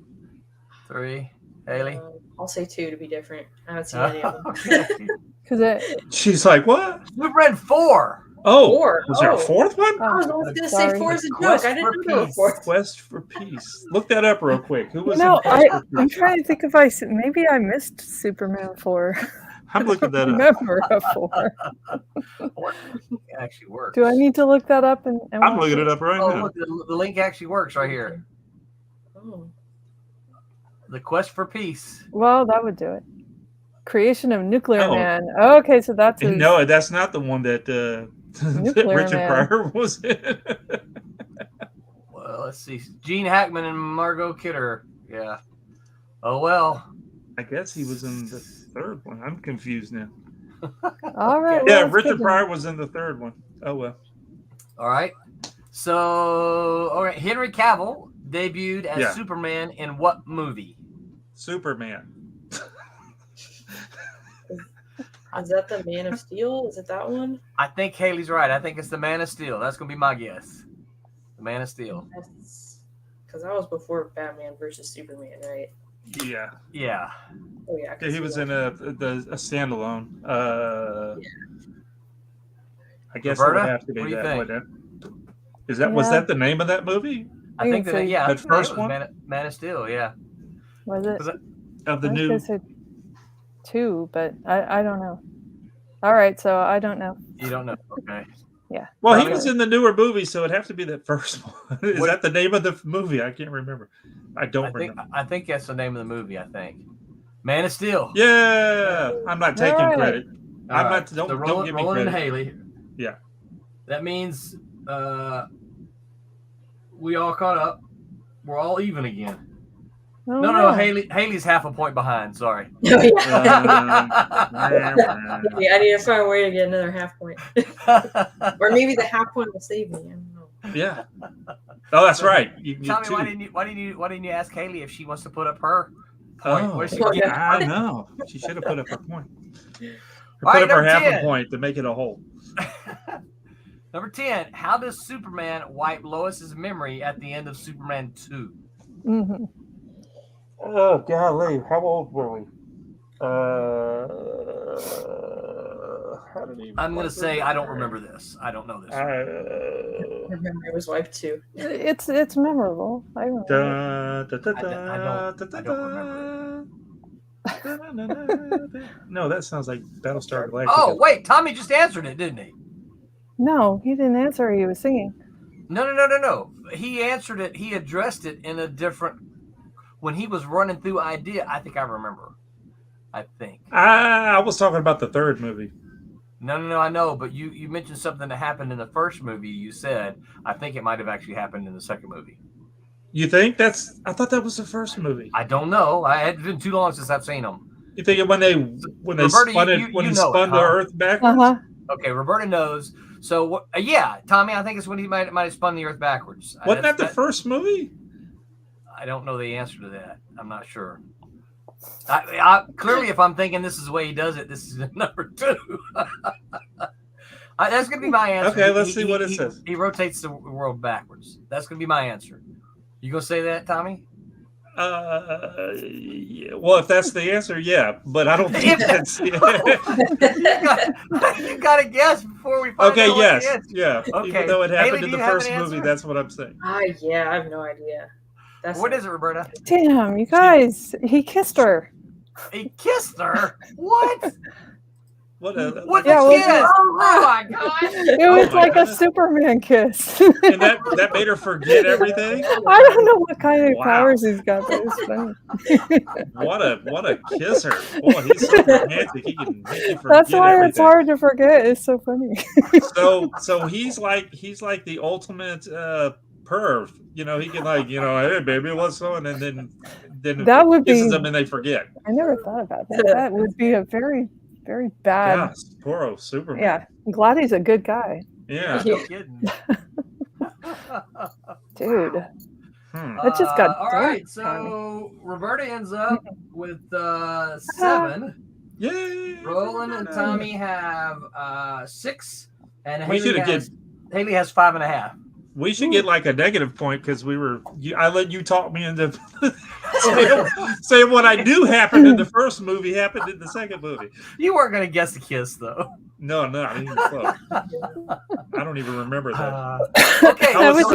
3. Haley? I'll say 2 to be different. I haven't seen any of them. She's like, what? Superman 4. Oh, 4. Was there a fourth one? I was going to say 4 is a joke. I didn't know a fourth. Quest for Peace. Look that up real quick. Who was I'm trying to think if maybe I missed Superman 4. I'm looking that up. Remember a 4. It actually works. Do I need to look that up? I'm looking it up right now. Look, the link actually works right here. Oh. The Quest for Peace. Well, that would do it. Creation of Nuclear Man. Okay, so that's no, that's not the one that Richard Pryor was in. Well, let's see. Gene Hackman and Margot Kidder. Yeah. Oh well. I guess he was in the third one. I'm confused now. All right. Yeah, Richard Pryor was in the third one. Oh well. All right. So, Henry Cavill debuted as Superman in what movie? Superman. Is that the Man of Steel? Is it that one? I think Haley's right. I think it's the Man of Steel. That's gonna be my guess. The Man of Steel. Because that was before Batman versus Superman, right? Yeah. Yeah. Oh yeah. He was in a standalone. I guess Roberta, it would have to be what do you that. think? Wouldn't it? Was that the name of that movie? I think that that first one. Man of Steel. Yeah. Was it? Of the I new. said 2, but I don't know. All right, so I don't know. You don't know. Okay. Yeah. Well, he was in the newer movie, so it'd have to be that first one. Is that the name of the movie? I can't remember. I don't remember. I think that's the name of the movie. I think Man of Steel. Yeah, I'm not taking credit. I'm not. So Don't give me credit. And Haley. Yeah. That means we all caught up. We're all even again. Oh, No, Haley's half a point behind. Sorry. Oh, yeah. I need to find a way to get another half point, or maybe the half point will save me. I don't know. Yeah. Oh, that's right. You can Tell get me, two. why didn't you ask Haley if she wants to put up her point? Oh, Where's she getting I know. She should have put up her point. Or All put right, up her number half 10. a point to make it a whole. Number 10. How does Superman wipe Lois's memory at the end of Superman 2? Mm-hmm. Oh, golly. How old were we? I'm going to say I don't remember this. I don't know this. I remember it was wiped too. It's memorable. I remember. I don't remember it. No, that sounds like Battlestar Galactica. Oh, wait. Tommy just answered it, didn't he? No, he didn't answer. He was singing. No. He answered it. He addressed it in a different... When he was running through idea, I think I remember. I think. I was talking about the third movie. No, I know, but you mentioned something that happened in the first movie. You said, I think it might have actually happened in the second movie. You think I thought that was the first movie. I don't know. It's been too long since I've seen them. You think when they Roberta, spun the Earth backwards? Okay, Roberta knows. So yeah, Tommy, I think it's when he might have spun the Earth backwards. Wasn't that the first movie? I don't know the answer to that. I'm not sure. I clearly, if I'm thinking this is the way he does it, this is number 2. That's going to be my answer. Okay, let's see what it says. He rotates the world backwards. That's going to be my answer. You going to say that, Tommy? Yeah. Well, if that's the answer, yeah. But I don't think that's... You got to guess before we find out what yes. it is. Yeah. Okay. Even though it happened Haley, in the first movie, that's what I'm saying. Yeah, I have no idea. What is it, Roberta? Damn, you guys. He kissed her. He kissed her? What? What kiss? Oh my god! It was like a Superman kiss. And that made her forget everything? I don't know what kind of powers he's got, but it's funny. What a kisser. Boy, he's so romantic. He can make you forget That's why everything. it's hard to forget. It's so funny. So he's like the ultimate perv. You know, he can hey baby, what's going? And then that would kisses be them and they forget. I never thought about that. That would be a very, very bad. Yeah, poor old Superman. Yeah, I'm glad he's a good guy. Yeah. No kidding. Dude. That just got all right. So Roberta ends up with 7. Yay! Roland and Tommy have 6, and We Haley should Haley has 5.5. We should get like a negative point because I let you talk me into saying what I knew happened in the first movie happened in the second movie. You weren't going to guess the kiss, though. No, not even close. I don't even remember that. Okay, I was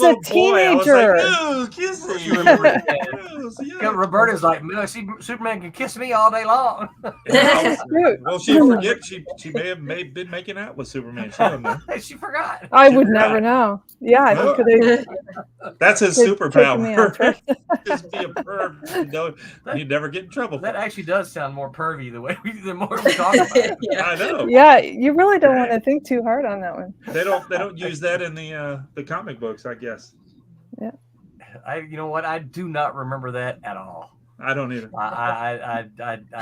a teenager. I was like, no, kiss me. You remember it. Roberta's like, no, Superman can kiss me all day long. Well, she forget. She may have been making out with Superman. She don't know. She forgot. I would never know. Yeah, I think that's his taking superpower. Just be a perv. You'd never get in trouble. That actually does sound more pervy the more we talk about it. I know. Yeah, you really don't want to think too hard on that one. They don't use that in the comic books, I guess. Yeah. You know what? I do not remember that at all. I don't either. I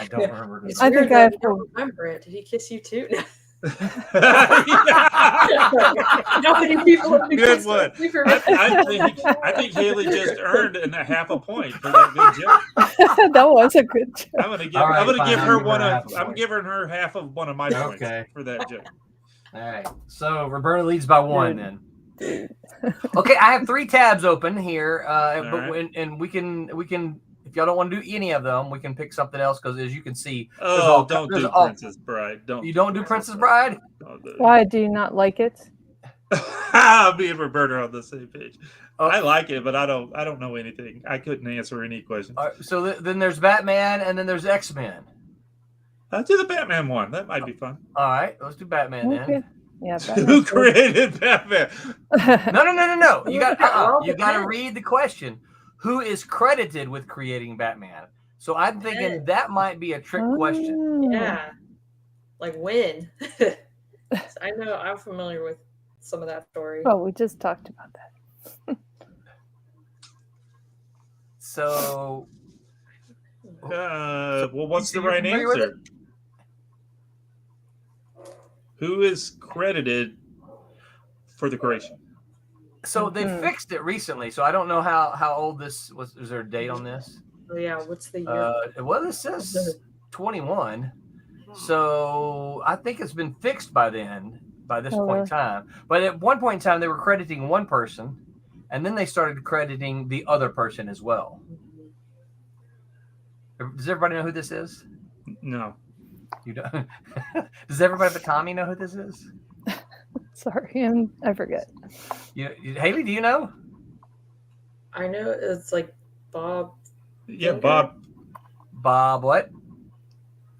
don't remember this. I think I have to remember it. Did he kiss you too? How many people have been Good one. I think Haley just earned a half a point for that good joke. That was a good joke. I'm gonna give her one of. I'm giving her half of one of my points for that joke. All right. So Roberta leads by 1 then. Okay, I have 3 tabs open here, and we can if y'all don't want to do any of them, we can pick something else because as you can see, don't do Princess Bride. You don't do Princess Bride? Why do you not like it? Me and Roberta are on the same page. I like it, but I don't know anything. I couldn't answer any questions. So then there's Batman, and then there's X-Men. Let's do the Batman one. That might be fun. All right, let's do Batman then. Yeah. Who created Batman? No. You got to read the question. Who is credited with creating Batman? So I'm thinking that might be a trick question. Yeah. Like when? I know I'm familiar with some of that story. Oh, we just talked about that. So what's the right answer? Who is credited for the creation? So they fixed it recently. So I don't know how old this was. Is there a date on this? Oh yeah, what's the year? Well, this says 21. So I think it's been fixed by this point in time. But at one point in time, they were crediting one person, and then they started crediting the other person as well. Does everybody know who this is? No. You don't? Does everybody but Tommy know who this is? Sorry, I forget. Haley, do you know? I know it's like Bob. Yeah, Bob. Bob what?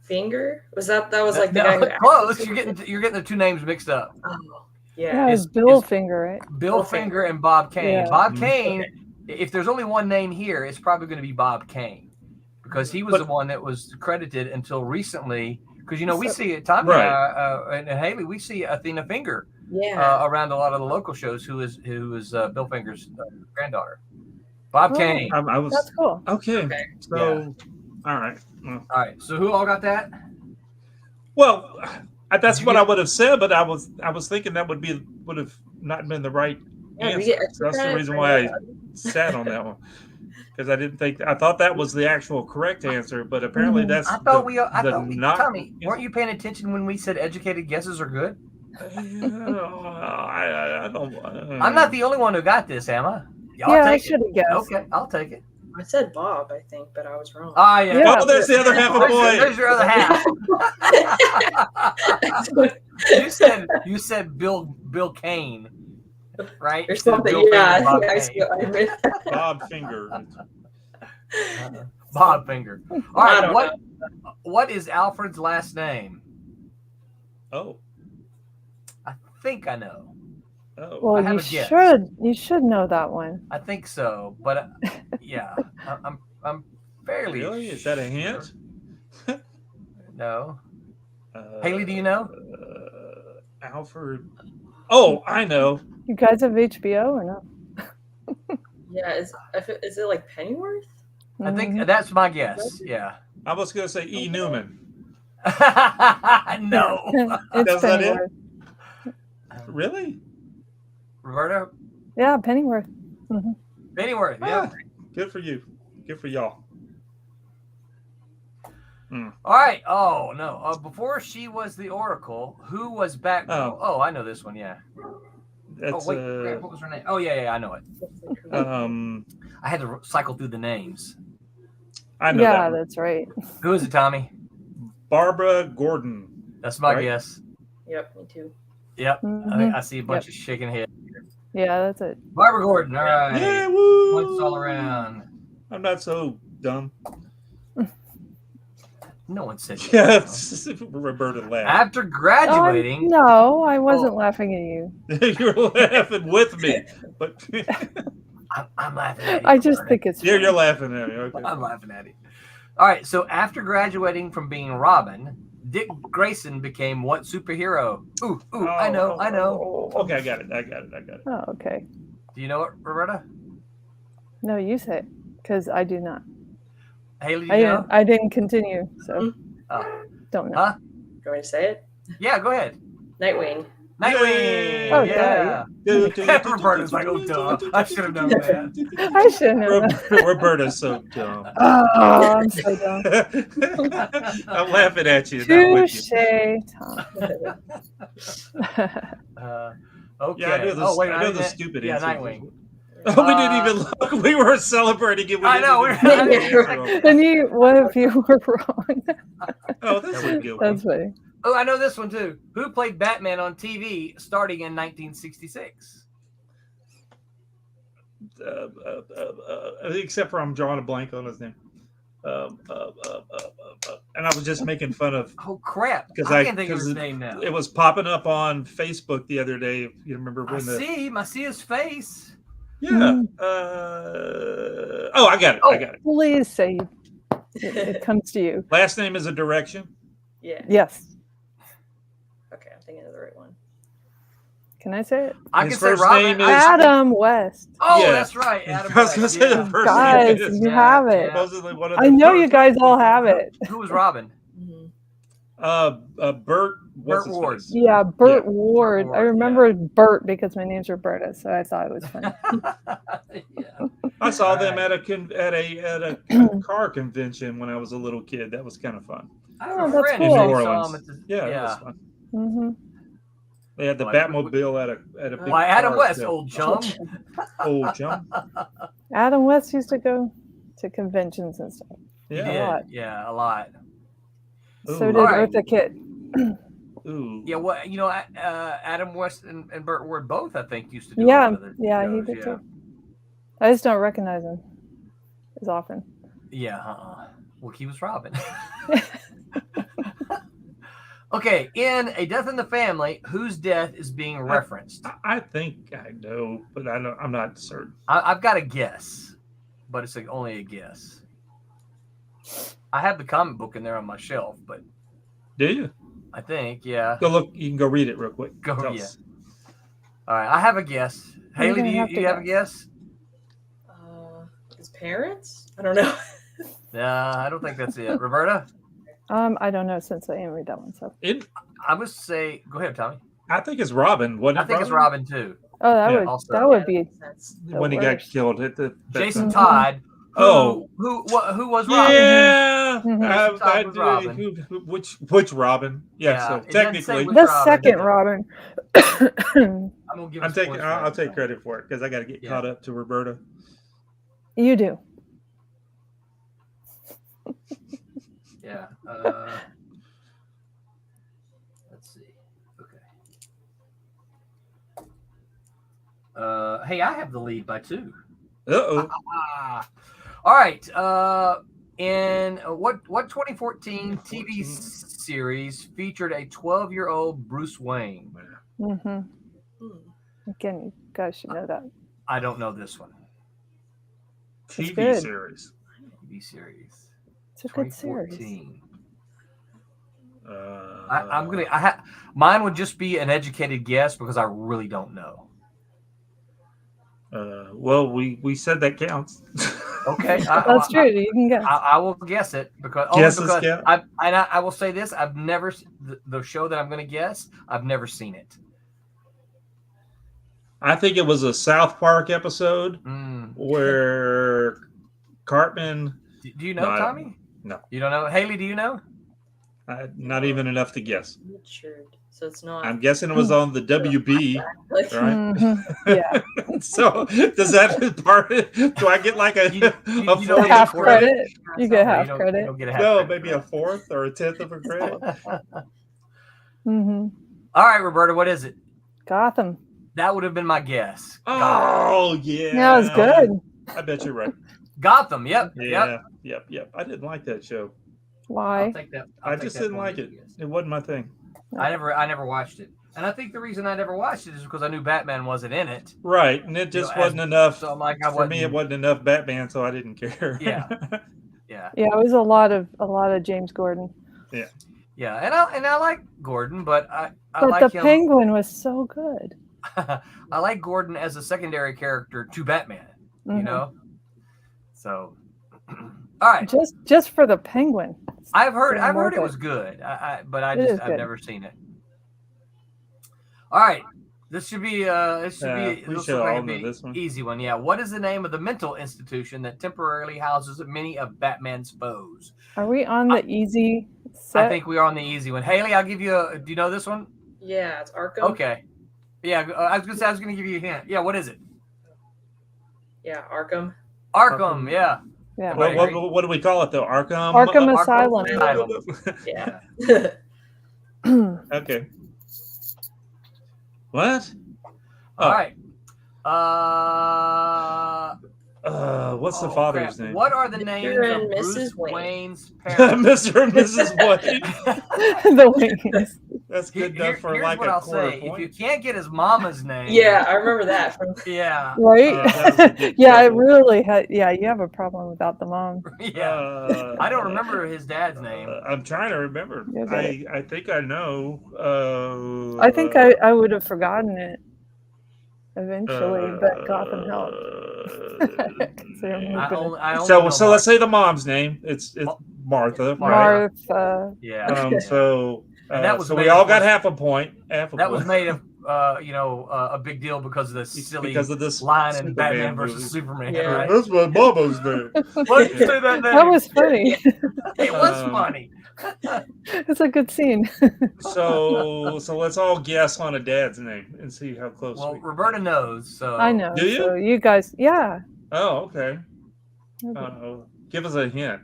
Finger? Was that was like the guy who close? You're getting the 2 names mixed up. Oh, yeah. It's Bill Finger, right? Bill Finger and Bob Kane. Yeah. Bob Kane. If there's only one name here, it's probably going to be Bob Kane because he was the one that was credited until recently. Because we see Tommy and Haley, we see Athena Finger around a lot of the local shows. Who is Bill Finger's granddaughter? Bob Kane. That's cool. Okay. So, all right. All right. So who all got that? Well, that's what I would have said, but I was thinking that would have not been the right answer. That's the reason why I sat on that one. Because I thought that was the actual correct answer, but apparently that's. Tommy, weren't you paying attention when we said educated guesses are good? I don't. I'm not the only one who got this, am I? I should have guessed. Okay, I'll take it. I said Bob, I think, but I was wrong. Oh yeah. Oh, there's the other half a point. There's your other half. you said Bill Kane. Right? Or something, Bob Finger. Bob Finger. All right, what is Alfred's last name? Oh. I think I know. Oh. Well, you should know that one. I think so, but yeah, I'm fairly. Really? Is that a hint? No. Haley, do you know? Alfred. Oh, I know. You guys have HBO or no? Yeah, is it like Pennyworth? I think that's my guess. Yeah. I was going to say E. Newman. No. It's Pennyworth. Really? Roberta? Yeah, Pennyworth. Mm-hmm. Pennyworth, yeah. Good for you. Good for y'all. All right. Oh, no. Before she was the Oracle, who was Batgirl? Oh, I know this one, yeah. That's, what was her name? Oh, yeah, I know it. I had to cycle through the names. I know that that's right. Who is it, Tommy? Barbara Gordon. That's my guess. Yep, me too. Yep. Mm-hmm. I see a bunch of shaking heads. Yeah, that's it. Barbara Gordon. All right. Yeah, woo! Points all around. I'm not so dumb. No one said that. Yeah, Roberta laughed. After graduating. No, I wasn't laughing at you. You were laughing with me. But I'm laughing at you. I just think it's funny. You're laughing at me. Okay. I'm laughing at you. All right. So after graduating from being Robin, Dick Grayson became what superhero? Ooh, I know. Okay, I got it. Oh, okay. Do you know it, Roberta? No, you say it, because I do not. Haley, do you know? I didn't continue, so don't know. Huh? Do you want me to say it? Yeah, go ahead. Nightwing. Nightwing. Oh, yeah. Roberta's like, oh, duh. I should have known that. I should know that. Roberta's so dumb. Oh, I'm so dumb. I'm laughing at you. Not with you. Touche, Tom. Okay. Yeah, I know the, oh, wait, I know the stupid yeah, answer. Nightwing. Oh, we didn't even look. We were celebrating it. I know. Then what if you were wrong? Oh, that's a good one. That's funny. Oh, I know this one too. Who played Batman on TV starting in 1966? Except for I'm drawing a blank on his name. And I was just making fun of. Oh crap! I can't think of his name now. It was popping up on Facebook the other day. You remember when I see his face. Yeah. I got it. Oh, I got it. Please say it comes to you. Last name is a direction. Yeah. Yes. Okay, I'm thinking of the right one. Can I say it? I can say Robin. Adam West. Oh, yeah. That's right. Adam I was going to say the first guys, name. You have it. Supposedly one of I know you guys all have it. Who was Robin? Bert Ward. Yeah, Bert Ward. I remember Bert because my name's Roberta, so I thought it was funny. I saw them at a car convention when I was a little kid. That was kind of fun. Oh, that's in New cool. Orleans. Yeah, it was fun. Mm-hmm. They had the Batmobile at a big. Why, Adam West, show. old chum. Old chum. Adam West used to go to conventions and stuff. Yeah, a lot. So did Eartha Kitt. Ooh. Yeah, well, Adam West and Burt Ward both, I think, used to do. Yeah, shows, he did too. I just don't recognize him as often. Yeah, well, he was Robin. Okay, in A Death in the Family, whose death is being referenced? I think I know, but I'm not certain. I've got a guess, but it's only a guess. I have the comic book in there on my shelf, but do you? I think, yeah. Go look. You can go read it real quick. All right, I have a guess. Haley, do you have a guess? His parents? I don't know. I don't think that's it. Roberta? I don't know since I didn't read that one. So I would say, go ahead, Tommy. I think it's Robin. I think it's Robin too. Oh, that would be when he got killed at the Jason Todd. Who was Robin? Yeah, Todd was Robin. Which Robin? Yeah, so technically the second Robin. I'll take credit for it because I got to get caught up to Roberta. Yeah. You do. Let's see. Okay. Hey, I have the lead by 2. Uh-oh. All right. In what 2014 TV series featured a 12-year-old Bruce Wayne? Mm-hmm. Again, you guys should know that. I don't know this one. TV series. TV series. It's a good series. Mine would just be an educated guess because I really don't know. Well, we said that counts. Okay, that's true. You can guess. I will guess it because I will say this: I've never the show that I'm going to guess. I've never seen it. I think it was a South Park episode where Cartman. Do you know, Tommy? No. You don't know? Haley, do you know? Not even enough to guess. So it's not. I'm guessing it was on the WB, right? Mm-hmm. Yeah. So does that part? Do I get like a fourth half credit? You get half credit. No, maybe a fourth or a tenth of a credit. Mm-hmm. All right, Roberta, what is it? Gotham. That would have been my guess. Oh, yeah. That was good. I bet you're right. Gotham, yep. Yep. I didn't like that show. Why? I just didn't like it. It wasn't my thing. I never watched it. And I think the reason I never watched it is because I knew Batman wasn't in it. Right. And it just wasn't enough. So for me, it wasn't enough Batman, so I didn't care. Yeah. Yeah, it was a lot of James Gordon. Yeah. Yeah, and I like Gordon, but I like the him. Penguin was so good. I like Gordon as a secondary character to Batman, you know? So all right. Just for the Penguin. I've heard it was good. I've never seen it. All right. This should be we this should looks like all it'd know be this one. easy one. Yeah. What is the name of the mental institution that temporarily houses many of Batman's foes? Are we on the easy set? I think we are on the easy one. Haley, I'll give you a. Do you know this one? Yeah, it's Arkham. Okay. Yeah, I was gonna give you a hint. Yeah, what is it? Yeah, Arkham. Arkham. Yeah. Yeah. What do we call it though? Arkham. Arkham Asylum. Yeah. Okay. What? All right. What's the father's name? What are the names and of Bruce Mrs. Wayne. Wayne's parents? Mr. and Mrs. Wayne. The Waynes. That's good enough for Here's like what a I'll quarter say. point. If you can't get his mama's name, Yeah, I remember that from. yeah, Right? that was a big Yeah, it trouble. really had. Yeah, you have a problem without the mom. yeah. I don't remember his dad's name. I'm trying to remember. Yeah, but- I think I know. I think I would have forgotten it eventually, but Gotham helped. So let's say the mom's name. It's Martha. Right? Martha. Yeah. So And that was so made we all of- got half a point. That was made of a big deal because of the silly because of this line in Superman Batman versus movie. Superman. Yeah. Right? That's my mama's name. What? Say that name. That was funny. It was funny. It's a good scene. So let's all guess on a dad's name and see how close. Well, we Roberta knows. So I know. Do you? So you guys, yeah. Oh, okay. Give us a hint.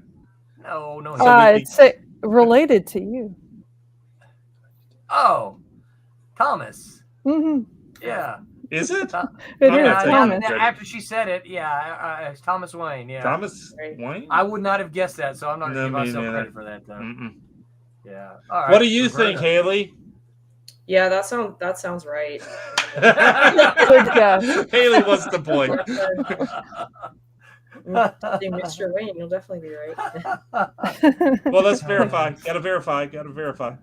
No. It's related to you. Oh, Thomas. Hmm. Yeah. Is it? It I'm is not taking Thomas. credit. After she said it, yeah, it's Thomas Wayne. Yeah. Thomas Right. Wayne? I would not have guessed that, so I'm not No, going to me give myself neither. credit for that, though. Mm-mm. Yeah. All right. What do you Roberta. think, Haley? Yeah, that sounds right. Good guess. Haley wants the point. See, Mr. Wayne, you'll definitely be right. Well, let's verify. Gotta verify.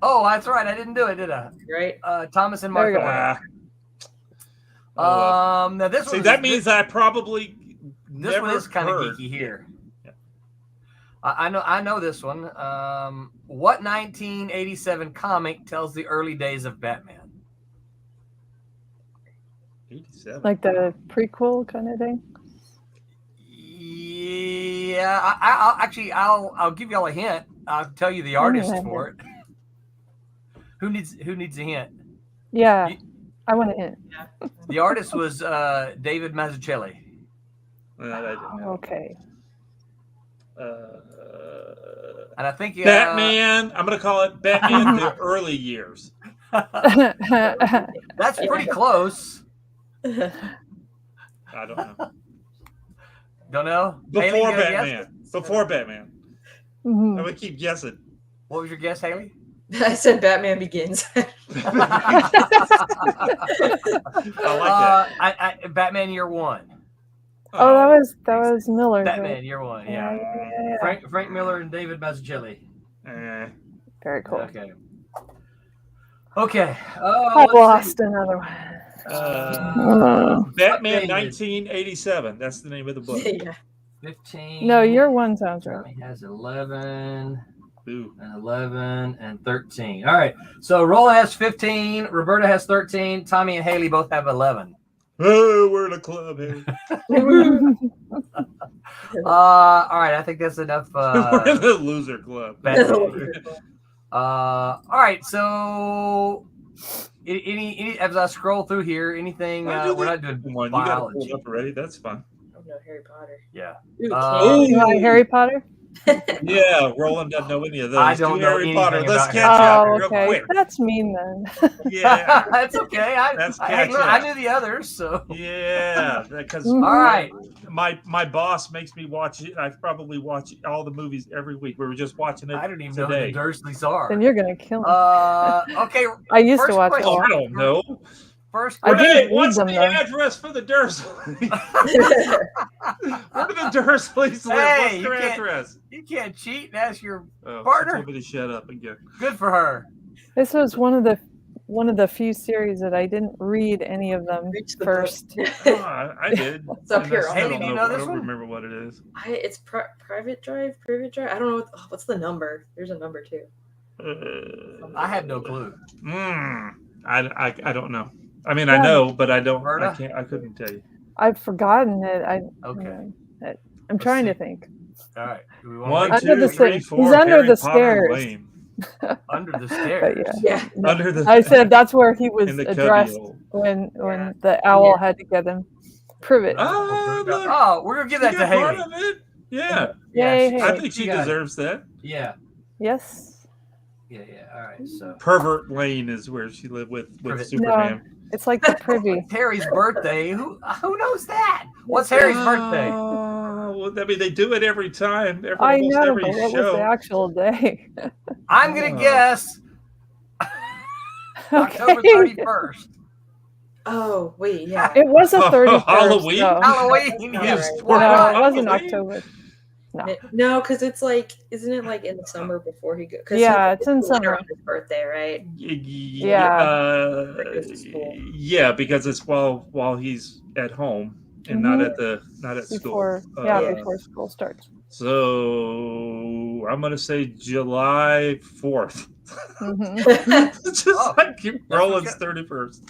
Oh, that's right. I didn't do it, did I? Right? Thomas and There you Martha. go. Ah. Now this See, one. that means I probably This never one is kind of heard. geeky here. Yeah. I know this one. What 1987 comic tells the early days of Batman? 87. Like the prequel kind of thing. Yeah, I'll give y'all a hint. I'll tell you the artist for it. Who needs a hint? Yeah, I want to hint. The artist was David Mazzucchelli. Well, I didn't know. Okay. And I think Batman. I'm gonna call it Batman the early years. That's pretty close. I don't know. Don't know. Before Haley, you got a guess? Batman. Before Batman. Mhm. I'm gonna keep guessing. What was your guess, Haley? I said Batman Begins. I like that. Batman Year One. Oh, that was Miller. Batman Year One. Yeah. Yeah. Frank Miller and David Mazzucchelli. Very cool. Okay. Okay. I lost another one. Batman 1987. That's the name of the book. Yeah. 15. No, your one sounds right. Tommy has 11. Ooh. And 11 and 13. All right. So Roland has 15. Roberta has 13. Tommy and Haley both have 11. Oh, we're in a club here. All right. I think that's enough. We're in the loser club. All right. So any as I scroll through here, anything we're not doing Come on, you got it biology. pulled up already. That's fine. Oh no, Harry Potter. Yeah. Ooh, You like Harry Potter? Yeah, Roland doesn't know any of those. I don't Do know Harry anything Potter. Let's about catch Harry up Oh, real okay. quick. That's mean then. Yeah, That's okay. That's I catch knew the others. So yeah. Because Mhm. all right. my boss makes me watch it. I probably watch all the movies every week. We were just watching it I don't even know who today. the Dursleys are. Then you're gonna kill me. Okay. I used to first watch question. Oh, I don't know. First I question. didn't Ray, read what's them, the though. address for the Dursleys? Where do the Dursleys live? Hey, What's you their can't- address? You can't cheat and ask your Oh, partner. She told me to shut up again. Good for her. This was one of the few series that I didn't read any of them Reach the first. Oh, I did. It's up And here. I still Haley, don't do you know I this don't one? remember what it is. It's Private Drive. I don't know what's the number. There's a number too. I have no clue. I don't know. I mean, I know, but I don't. Roberta? I couldn't tell you. I've forgotten it. Okay. I'm trying to think. All right. Do we want One, to Under two, the three, stairs. four. He's under Harry the Potter stairs. Lane. Under the But stairs? Yeah. Under the. I said that's where he was In the addressed cubbyhole. when Yeah. the owl Yeah. had to get him. Privet. Oh, look. Oh, we're gonna give that She to got part Haley. of it. Yeah. Yay, she- I Haley. think she got it. deserves that. Yeah. Yes. Yeah. All right. So Pervert Lane is where she lived with Privet. Superman. It's like the privy. Harry's birthday. Who knows that? What's Harry's birthday? Well, I mean, they do it every time. I Almost know, every but what was show. the actual day? I'm gonna guess October Okay. 31st. Oh wait, yeah. It was a 31st. Halloween? So. Halloween. Yeah, Yes. right. What? No, it wasn't Halloween? October. No. No, because it's like, isn't it like in the summer before he goes? Yeah, it's in summer. On his birthday, right? Yeah. Goes to school. Yeah, because it's while he's at home and not at Before, school. before school starts. So I'm gonna say July 4th. Mhm. Just Oh, like keep rolling what- 31st.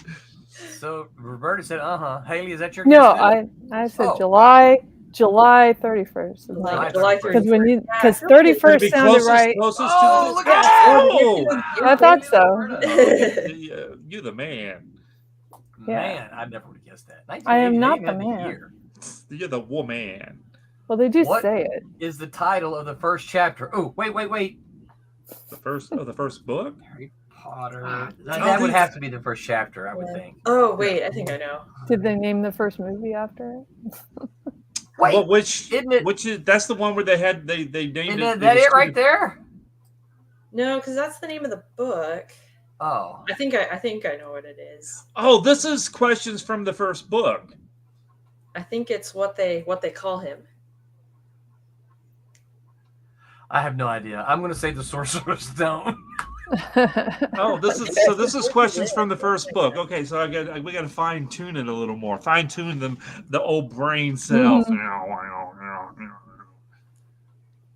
So Roberta said, Haley, is that your No, guess? I said Oh. July 31st. Like July July 'Cause when you, Yeah, because I feel like 31st Maybe sounded right. closest Oh, to look the, at that. Oh! I thought so. You're the man. Man, I never would have guessed that. I am not 1988 the had man. year. You're the woman. Well, they do What? say it. Is the title of the first chapter? Oh, wait. The first book. Harry Potter. Oh, That would these- have to be the first chapter, I would think. Oh wait, I think I know. Did they name the first movie after it? Wait, Well, which isn't it? which is that's the one where they named Isn't it. that it right there? No, because that's the name of the book. Oh, I think I know what it is. Oh, this is questions from the first book. I think it's what they call him. I have no idea. I'm going to say the Sorcerer's Stone. Oh, this is questions from the first book. Okay, so we got to fine tune it a little more. Fine tune the old brain cells.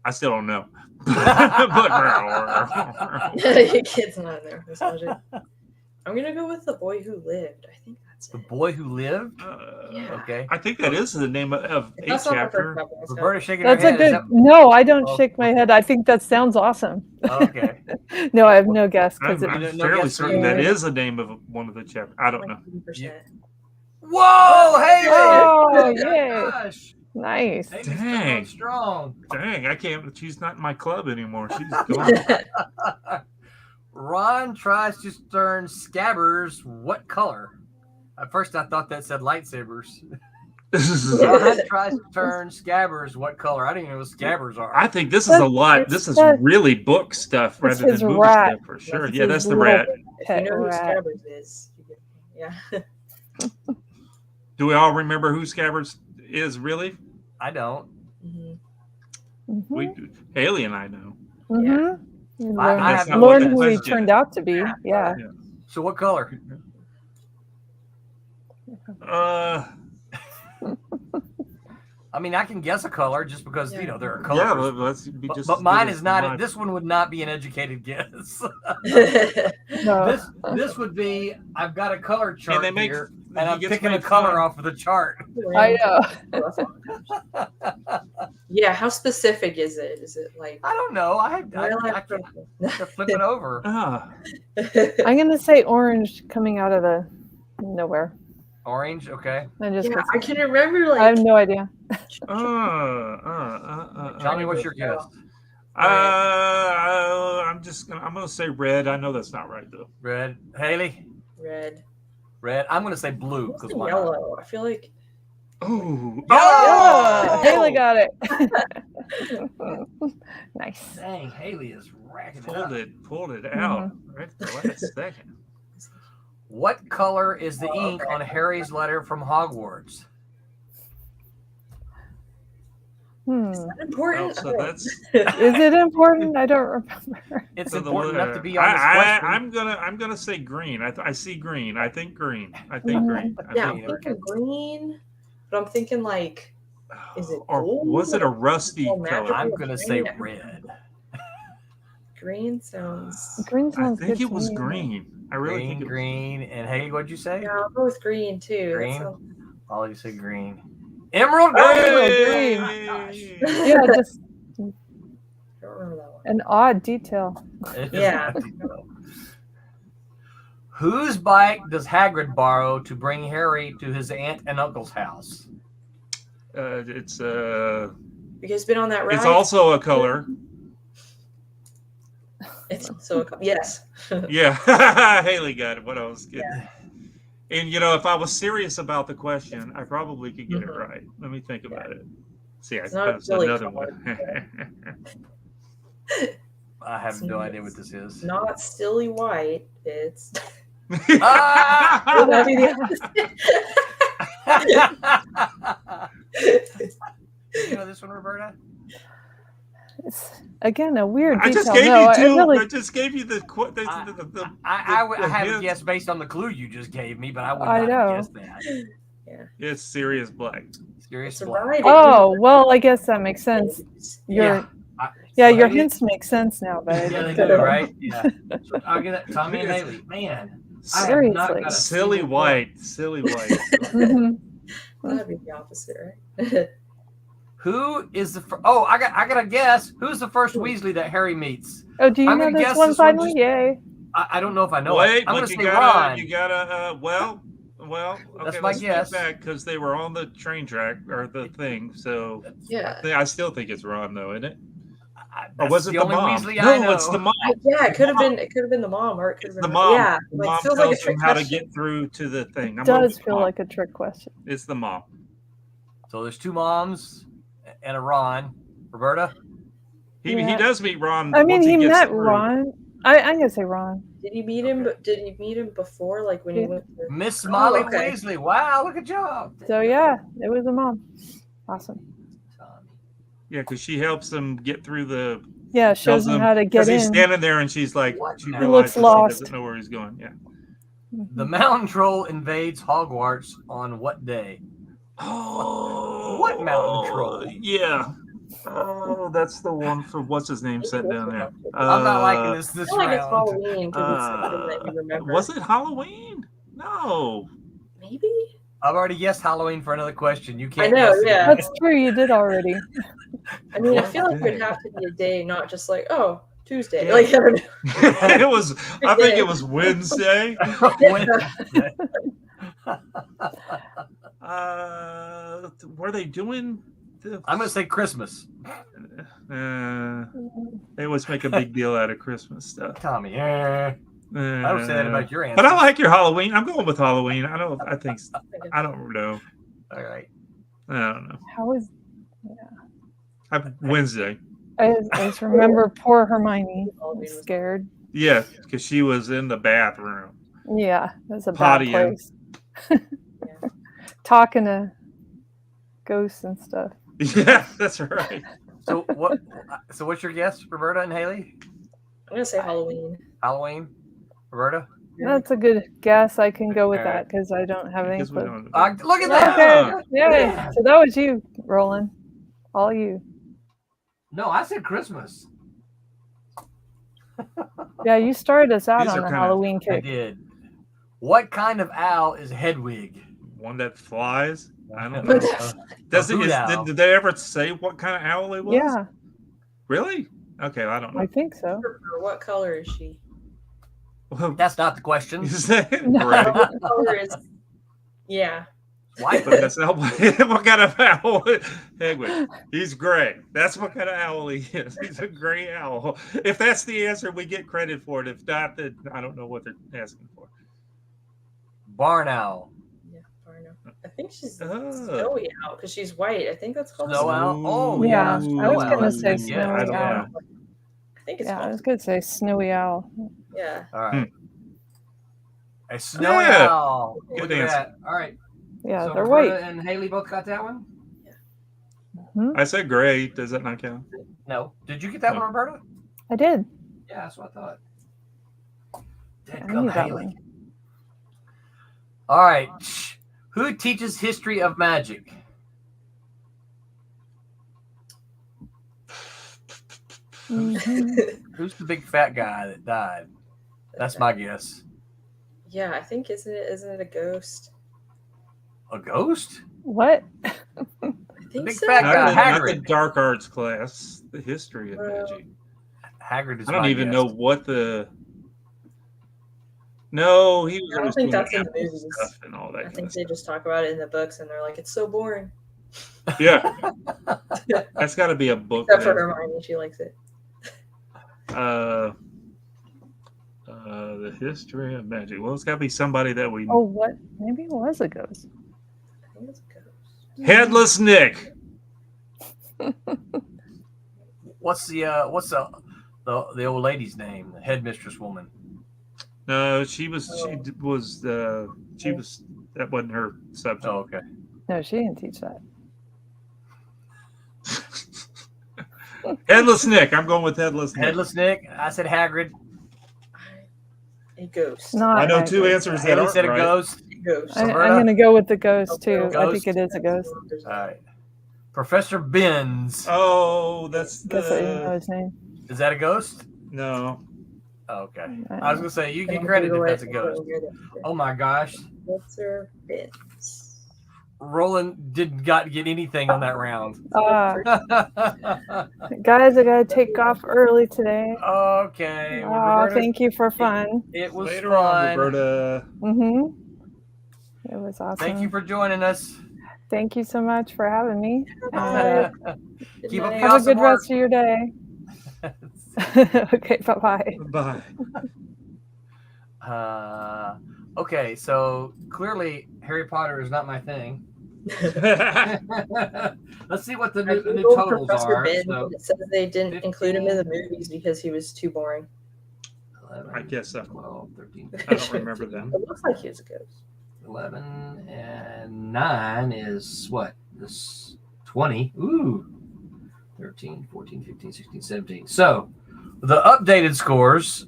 I still don't know. Your kid's not in there. This logic. I'm gonna go with The Boy Who Lived. I think that's The it. Boy Who Lived? Yeah. Okay. I think that is the name of If a that's not the chapter. first chapter, it's Roberta shaking That's her a head. Is good. No, I don't shake my head. I think that sounds awesome. that- okay. No, I have no guess I'm, because it. I'm No fairly guess certain for that you. is the name of one of the chapters. I don't know. 100%. Whoa, Haley! Oh, my yay. gosh. Nice. Haley's Dang. coming on strong. Dang, I can't. She's not in my club anymore. She's gone. Ron tries to turn Scabbers what color? At first, I thought that said lightsabers. Ron tries to turn Scabbers what color? I don't even know what Scabbers are. I think this is a lot. This is really book stuff That's rather his than movie rat. stuff for sure. That's Yeah, his that's the little rat. If you pet know who rat. Scabbers is, yeah. Do we all remember who Scabbers is really? I don't. Mhm. We Haley and I know. Mm-hmm. I That's have not no what Learn the who he question turned is. out to be. Yeah. So what color? I mean, I can guess a color just because you know there are colors. Yeah, let's be just. But as mine good is as not. mine. This one would not be an educated guess. No. This would be. I've got a color chart they make- here, he and I'm gets picking a made color fun. off of the chart. I know. Yeah, how specific is it? Is it like I don't know. I can't to flip it over. Ah, I'm gonna say orange coming out of the nowhere. Orange. Okay. I just yeah, guess- I can remember I have like no idea. Tell me what's your guess. I'm gonna say red. I know that's not right though. Red. Haley. red. Red. I'm gonna say blue because why not? Yellow. I feel like Oh, Oh, Haley got it. Nice. Dang, Haley is racking it up. pulled it out right at the last second. What color is the ink on Harry's letter from Hogwarts? important. So that's Is it important? I don't remember. It's so the important enough to letter- be on this question. I'm gonna say green. I see green. I think green. I think green. I Yeah, I'm think green. thinking green, but I'm thinking like, is it Or gold? was it a rusty Oh, color? magical. I'm gonna say red. green sounds. Green I sounds think good it to was me. green. I really Green, think it was green. And hey, what'd you say? Yeah, I'll go with green too. That Green. sounds- Ollie said green. Emerald green. Hey! Oh my gosh. Yeah, just I don't remember that one. an odd detail. It is Yeah. not detailed. Whose bike does Hagrid borrow to bring Harry to his aunt and uncle's house? It's You guys been on that ride? it's also a color. It's also a yes. Yeah, Haley got it. What I was getting. And if I was serious about the question, I probably could get it right. Let me think about it. See, It's not that's really another color. one. I have no idea what this is. Not Silly White. It's Ah! That'd be the You know this one, Roberta? It's, again, a weird I detail. just gave no, you I two. really, I just gave you the. I have a hint. guess based on the clue you just gave me, but I would I not know. have guessed that. It's Sirius Black. Serious It's a Black. ride. oh, well, I guess that makes sense. Your So your Haley- hints make sense now, but I Yeah, didn't they get do, it. right? Yeah. So I'll get it. Tommy and Haley. Man, I have not Seriously. got a Silly single White. Silly White. Mhm. That'd be the opposite, right? Who is the first? Oh, I got a guess. Who's the first Weasley that Harry meets? Oh, do you I'm know gonna this guess one this one finally? just- Yay. I don't know if I know Wait, it. I'm but gonna you say gotta, Ron. you gotta. Well. That's Okay, my let's guess. back because they were on the train track or the thing. So Yeah. I still think it's Ron, though, isn't it? Or That's was it the only mom? Weasley I No, know. it's the mom. Yeah, it could have been. It could have been the mom, or it could have It's been the mom. Yeah, The like, mom feels like a tells trick them how to question. get through to the thing. It going does with the feel mom. like a trick question. It's the mom. So there's two moms and a Ron. Roberta? He Yeah. does meet Ron. I mean, once he gets met through. Ron. I'm gonna say Ron. Did he meet him? But did he meet him before, like when he Yeah. went? To... Miss Molly okay. Weasley. Wow, look at y'all. So yeah, it was a mom. Awesome. Yeah, because she helps him get through the. Yeah, shows tells him how to get Because he's in. standing there and she's like, What she now? He looks realizes he lost. doesn't know where he's going. Yeah. The Mountain Troll invades Hogwarts on what day? Oh, What mountain troll? Yeah. Oh, that's the one for what's his name sitting down there. I'm not liking this I feel like it's round. Halloween because it's something that you remember. Was it Halloween? No. Maybe. I've already guessed Halloween for another question. You I can't know. guess it Yeah. again. That's true. You did already. I mean, I feel like it would have to be a day, not just like Tuesday. Yeah. Like I don't know. It was. I think it was Wednesday. Were they doing? I'm gonna say Christmas. They always make a big deal out of Christmas stuff. Tommy, I don't say that about your answer. But I like your Halloween. I'm going with Halloween. I don't. I think. I don't know. All right. I don't know. How is? Wednesday. I just remember poor Hermione was scared. Yeah, because she was in the bathroom. Yeah, that's a Potty bad place. Talking to ghosts and stuff. Yeah, that's right. So what? So what's your guess, Roberta and Haley? I'm gonna say Halloween. Halloween, Roberta. That's a good guess. I can go with All that right. because I don't have any clue. Look at that. Okay, yeah. So that was you, Roland. All you. No, I said Christmas. Yeah, you started us out These on are a kinda- Halloween I kick. did. What kind of owl is Hedwig? One that flies. I don't know. Does it? hoot owl. Did they ever say what kind of owl it was? Yeah, Really? Okay, I don't know. I think so. What color is she? That's not the question. Is that No. gray? What color is? Yeah. White. But that's not what kind of owl. Hedwig. He's gray. That's what kind of owl he is. He's a gray owl. If that's the answer, we get credit for it. If not, then I don't know what they're asking for. Barn owl. Yeah. Barno. I think she's Oh. snowy owl because she's white. I think that's called Snow owl. Oh Yeah, yeah. I was Snow gonna owl. say Yeah, snowy I don't owl. know. I think it's Yeah, I called. was gonna say snowy owl. Yeah. All right. A snowy Yeah. owl. Good Look at answer. that. All right. Yeah, So they're Roberta white. and Haley both got that one? I said gray. Does that not count? No. Did you get that No. one, Roberta? I did. Yeah, that's what I thought. I Dadgum knew that Haley. one. All right. Who teaches history of magic? Who's the big fat guy that died? That's my guess. Yeah, I think isn't it a ghost? A ghost? What? I think big so. fat guy, Not the Hagrid. dark arts class, the history of magic. Hagrid is. I don't my even guess. know what the. No, he was. I don't think that's in the movies. Stuff and all that I think they just talk about it in the books, and they're like, it's so boring. Yeah, that's got to be a book. Except for Hermione, she likes it. The history of magic. Well, it's got to be somebody that we. Oh, what? Maybe it was a ghost. I think it's a ghost. Headless Nick. What's the old lady's name? The headmistress woman. No, she was. That wasn't her subject. Oh, okay. No, she didn't teach that. Headless Nick. I'm going with Headless Nick. Headless Nick. I said Hagrid. A ghost. Not I know Hagrid. two answers that Haley aren't said a right. ghost. Ghost. I'm going to go with the ghost too. Ghost? I think it is a ghost. All right. Professor Binns. Oh, that's Guess I didn't know his name. Is that a ghost? No. Oh, okay. I was gonna say you get credit if that's a ghost. Oh my gosh. Professor Binns. Roland didn't get anything on that round. Guys, I gotta take off early today. Okay. Well, Oh, Roberta, thank you for fun. It was Later fun. on, Roberta. It was awesome. Thank you for joining us. Thank you so much for having me. Keep up the Have a awesome good work. rest of your day. Okay, bye-bye. Bye. Okay, so clearly Harry Potter is not my thing. Let's see what the new totals Professor are. Binns, So, it says they didn't 15. include him in the movies because he was too boring. 11, I guess so. 12, 13, I don't remember them. It looks like he was a ghost. 11 and 9 is what? This 20. Ooh. 13, 14, 15, 16, 17. So the updated scores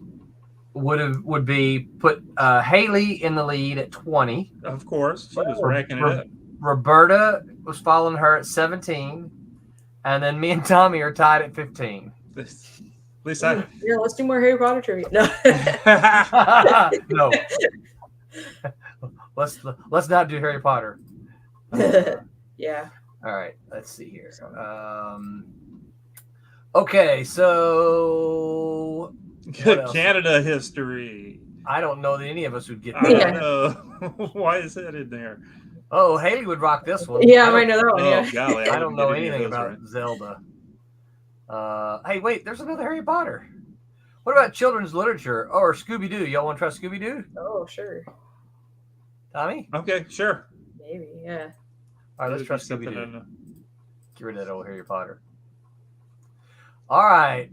would be put Haley in the lead at 20. Of course, she was racking it up. Roberta was following her at 17, and then me and Tommy are tied at 15. At least I. Yeah, let's do more Harry Potter trivia. No. No. Let's not do Harry Potter. Yeah. All right, let's see here. Okay, so Canada history. I don't know that any of us would get I that. don't know. Why is that in there? Oh, Haley would rock this one. Yeah, I might know that one. Oh, Yeah. golly. I don't know anything of those about right. Zelda. Hey, wait, there's another Harry Potter. What about children's literature or Scooby-Doo? Y'all want to try Scooby-Doo? Oh, sure. Tommy? Okay, sure. Maybe, yeah. All right, let's try Something Scooby-Doo. Get rid of that old Harry Potter. All right.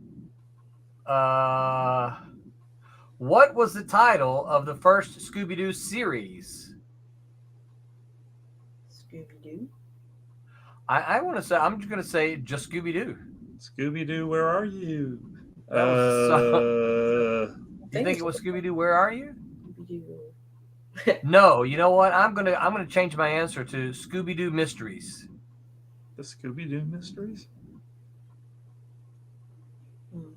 What was the title of the first Scooby-Doo series? Scooby-Doo? I want to say, I'm just going to say just Scooby-Doo. Scooby-Doo, where are you? That was you think it was Scooby-Doo, where are you? Scooby-Doo. No, you know what? I'm gonna change my answer to Scooby-Doo Mysteries. The Scooby-Doo Mysteries?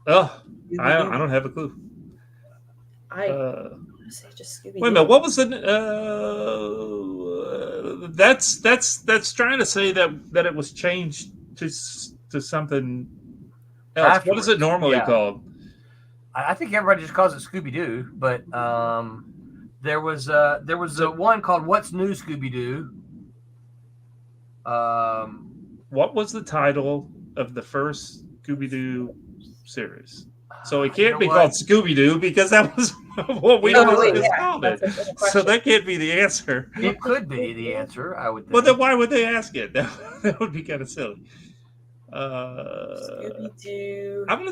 Oh, I don't have a clue. I say just Scooby-Doo. Wait a minute. What was the? That's trying to say that it was changed to something else. What is it normally called? I think everybody just calls it Scooby-Doo, but there was one called What's New Scooby-Doo. What was the title of the first Scooby-Doo series? So it can't be called Scooby-Doo because that was what we called it. So that can't be the answer. It could be the answer, I would think. Well, then why would they ask it? That would be kind of silly. Scooby-Doo. I'm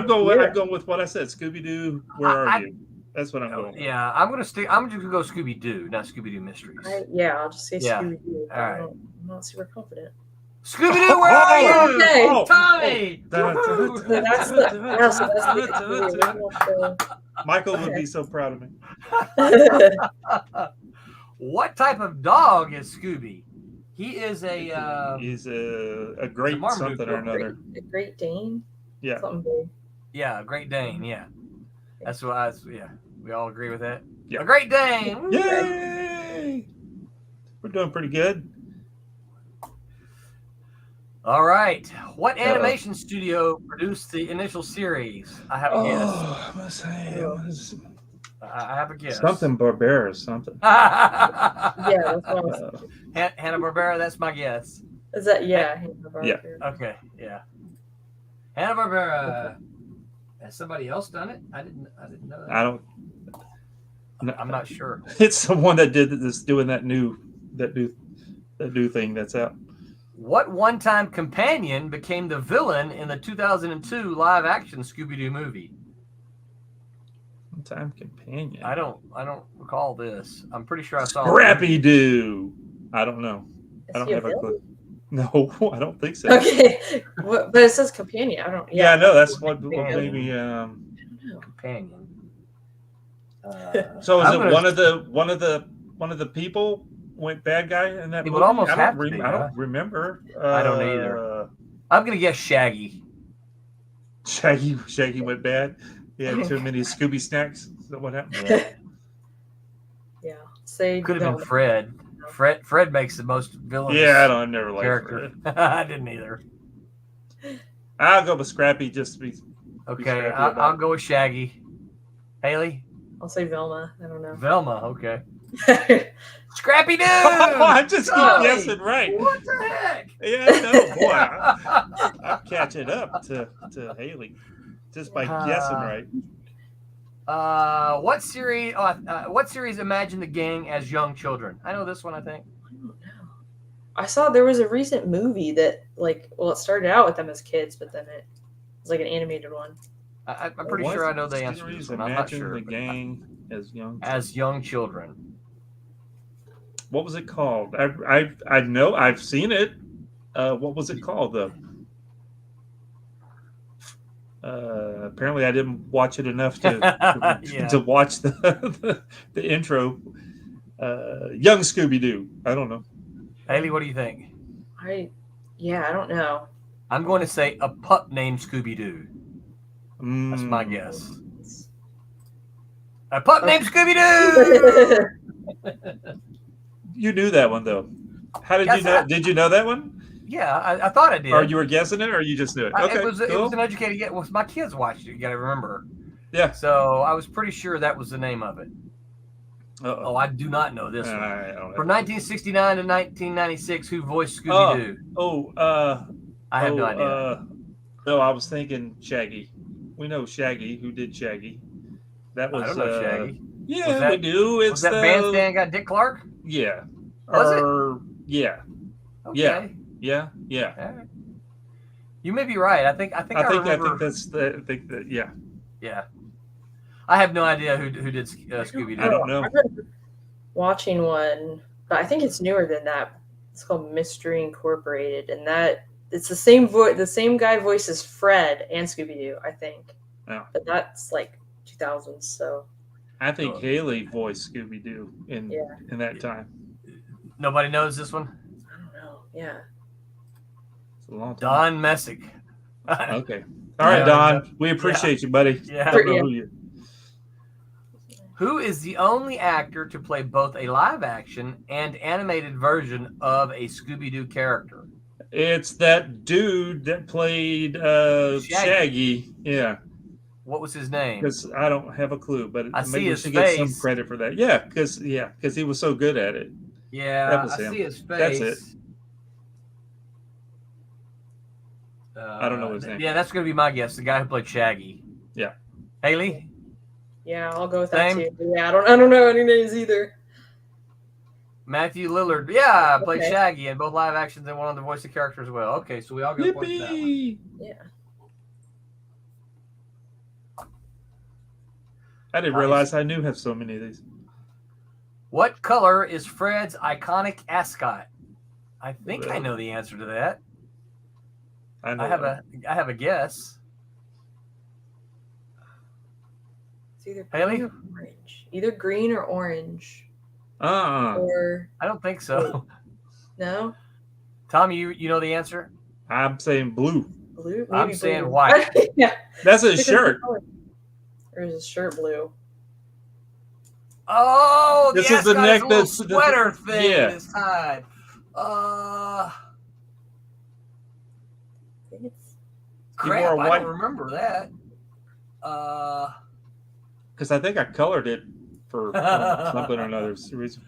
going with what I said. Scooby-Doo, where are you? That's what I'm going with. Yeah, I'm just gonna go Scooby-Doo, not Scooby-Doo Mysteries. I'll just say Scooby-Doo. All right. I'm not super confident. Scooby-Doo, where are you? Okay. Tommy! Michael would be so proud of me. What type of dog is Scooby? He is a he's a great something or another. A Great Dane. Yeah. Something big. Yeah, Great Dane. Yeah, that's what I. Yeah, we all agree with that. Yeah. A Great Dane. Woo! Yay! We're doing pretty good. All right. What animation studio produced the initial series? I have a guess. I'm gonna say I have a guess. something Barbera, something. Yeah, that's what I was Hanna-Barbera. That's my guess. Is that Hanna-Barbera? Yeah. Okay. Yeah. Hanna-Barbera. Has somebody else done it? I didn't know that. I don't. I'm not sure. It's the one that did this, doing that new thing that's out. What one-time companion became the villain in the 2002 live-action Scooby-Doo movie? One-time companion. I don't recall this. I'm pretty sure I saw Scrappy Doo. I don't know. Is I don't he a have a villain? clue. No, I don't think so. Okay, but it says companion. I don't. Yeah, I know that's what Companion. maybe. companion. So is I'm it gonna- one of the people went bad guy in that It movie? would almost I have don't, to be, I huh? don't remember. I don't either. I'm gonna guess Shaggy. Shaggy went bad. He had too many Scooby snacks. Is that what happened? Yeah. Say Could have been villain. Fred. Fred makes the most villainous I never liked character. Fred. I didn't either. I'll go with Scrappy just to be. Okay, scrappy I'll about go with Shaggy. Haley? I'll say Velma. I don't know. Velma, okay. Scrappy Doo! I just keep Golly, guessing right. What the heck? Yeah, I know, boy. I'm catching up to Haley just by guessing right. What series imagined the gang as young children? I know this one, I think. I don't know. I saw there was a recent movie that, it started out with them as kids, but then it was like an animated one. I'm pretty sure I know the answer to this one. I'm not Imagine sure. the gang as young children. What was it called? I know I've seen it. What was it called though? Apparently I didn't watch it enough to watch the intro. Young Scooby-Doo. I don't know. Haley, what do you think? I don't know. I'm going to say A Pup Named Scooby-Doo. That's my guess. A Pup Named Scooby-Doo! You knew that one though. How did you know? Did you know that one? Yeah, I thought I did. Or you were guessing it, or you just knew it? Okay, it was cool. an educated guess. Well, my kids watched it. You got to remember. Yeah. So I was pretty sure that was the name of it. Uh-oh. Oh, I do not know this one. From 1969 to 1996, who voiced Scooby-Doo? I have no idea. No, I was thinking Shaggy. We know Shaggy. Who did Shaggy? That was I don't know Shaggy. Yeah, we do. It's was that bandstand guy Dick Clark? Yeah. Was it? Yeah. Okay. Yeah. Right. You may be right. I think remember. Yeah. Yeah. I have no idea who did Scooby-Doo. I don't know. I remember watching one, but I think it's newer than that. It's called Mystery Incorporated, and it's the same voice. The same guy voices Fred and Scooby-Doo, I think. Yeah. But that's like 2000s, so. I think Haley voiced Scooby-Doo in that time. Nobody knows this one? I don't know. Yeah. It's a long time. Don Messick. Okay. All right, Don. We appreciate you, buddy. Yeah. Don't know who you. Who is the only actor to play both a live-action and animated version of a Scooby-Doo character? It's that dude that played Shaggy. Yeah. What was his name? Because I don't have a clue, but I see maybe we his should get some face. credit for that. Yeah, because he was so good at it. Yeah, That was I him. see his face. That's it. I don't know his name. Yeah, that's going to be my guess. The guy who played Shaggy. Yeah. Haley? Yeah, I'll go with that Same? too. Yeah, I don't know any names either. Matthew Lillard. Yeah, played Okay. Shaggy in both live actions and one on the voice of character as well. Okay, so we all got points for that one. Yippee! Yeah. I didn't realize I knew have so many of these. What color is Fred's iconic ascot? I think I know the answer to that. I have a guess. It's either Haley? green or orange. Either green or orange. Or I don't think so. No? Tom, you know the answer? I'm saying blue. Blue? Maybe I'm saying blue. white. Yeah. That's his shirt. Or is his shirt blue? Oh, This the is the ascot neck a little that's- sweater thing yeah. that's tied. Crap, wore a I white- don't remember that. Because I think I colored it for something or another reason.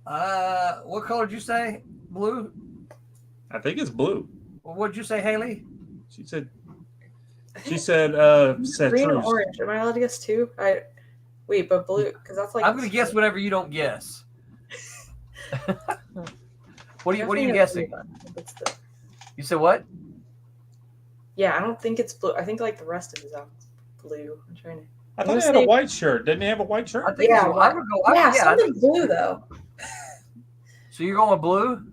What color did you say? Blue? I think it's blue. Well, what'd you say, Haley? She said Green or chartreuse. orange? Am I allowed to guess two? Wait, but blue because that's like. I'm gonna guess whatever you don't guess. What are you guessing? You said what? Yeah, I don't think it's blue. I think like the rest of his outfit's blue. I'm trying to. I thought he had a white shirt. Didn't he have a white shirt? I think Yeah, so. I would go. Yeah, I something think blue though. so. You're going blue?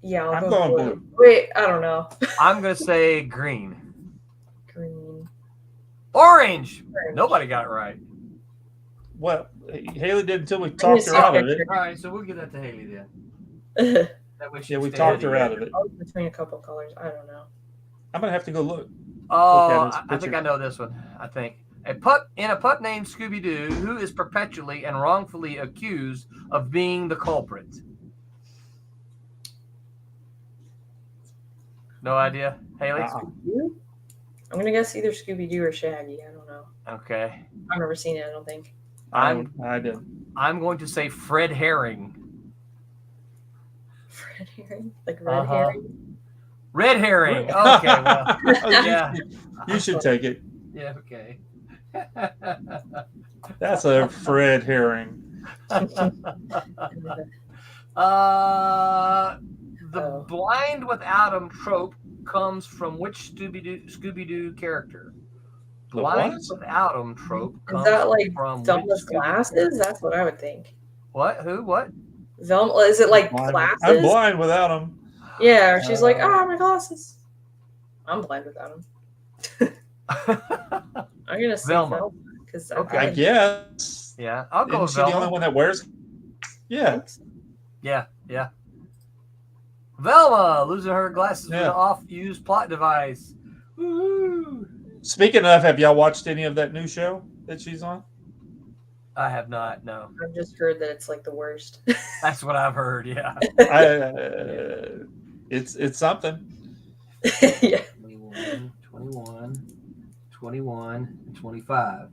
Yeah, I'm going blue. Wait, I don't know. I'm gonna say green. Green. Orange. Nobody got it right. Well, Haley did until we talked her out of it. All right, so we'll give that to Haley then. That way she Yeah, we stay talked her ahead out of it. I was between a couple colors. I don't know. I'm gonna have to go look. Oh, Look at his I think picture. I know this one. I think a pup named Scooby-Doo who is perpetually and wrongfully accused of being the culprit. No idea, Haley. I'm gonna guess either Scooby Doo or Shaggy. I don't know. Okay, I've never seen it. I don't think. I did. I'm going to say Fred Herring. Red herring, like red herring. Red herring. Okay, well, yeah, You should take it. yeah, okay. That's a Fred herring. The blind without him trope comes from which Scooby-Doo character? The Blind what? without him trope Is comes that like from Velma's which Scooby-Doo glasses? character? That's what I would think. What? Who? What? Velma? Is it like Blind- glasses? I'm blind without them. Yeah, she's like, my glasses. I'm blind without them. I'm gonna say Velma. because Okay. I guess. Yeah, I'll go Isn't with she the only Velma. one that wears? Yeah. Yeah. Velma losing her glasses with Yeah. an off-used plot device. Woo-hoo. Speaking of, have y'all watched any of that new show that she's on? I have not. No, I've just heard that it's like the worst. that's what I've heard. Yeah. It's something. Yeah. 21, and 25.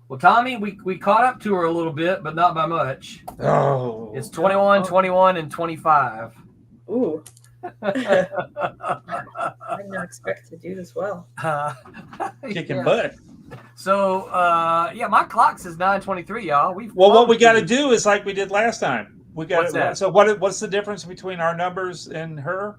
Well, Tommy, we caught up to her a little bit, but not by much. Oh. It's 21, 21, and 25. Ooh. I did not expect to do this well. Kicking Yeah. butt. So, my clock says 9:23, y'all. Well, what we got to do is like we did last time. We got What's that? So what's the difference between our numbers and her?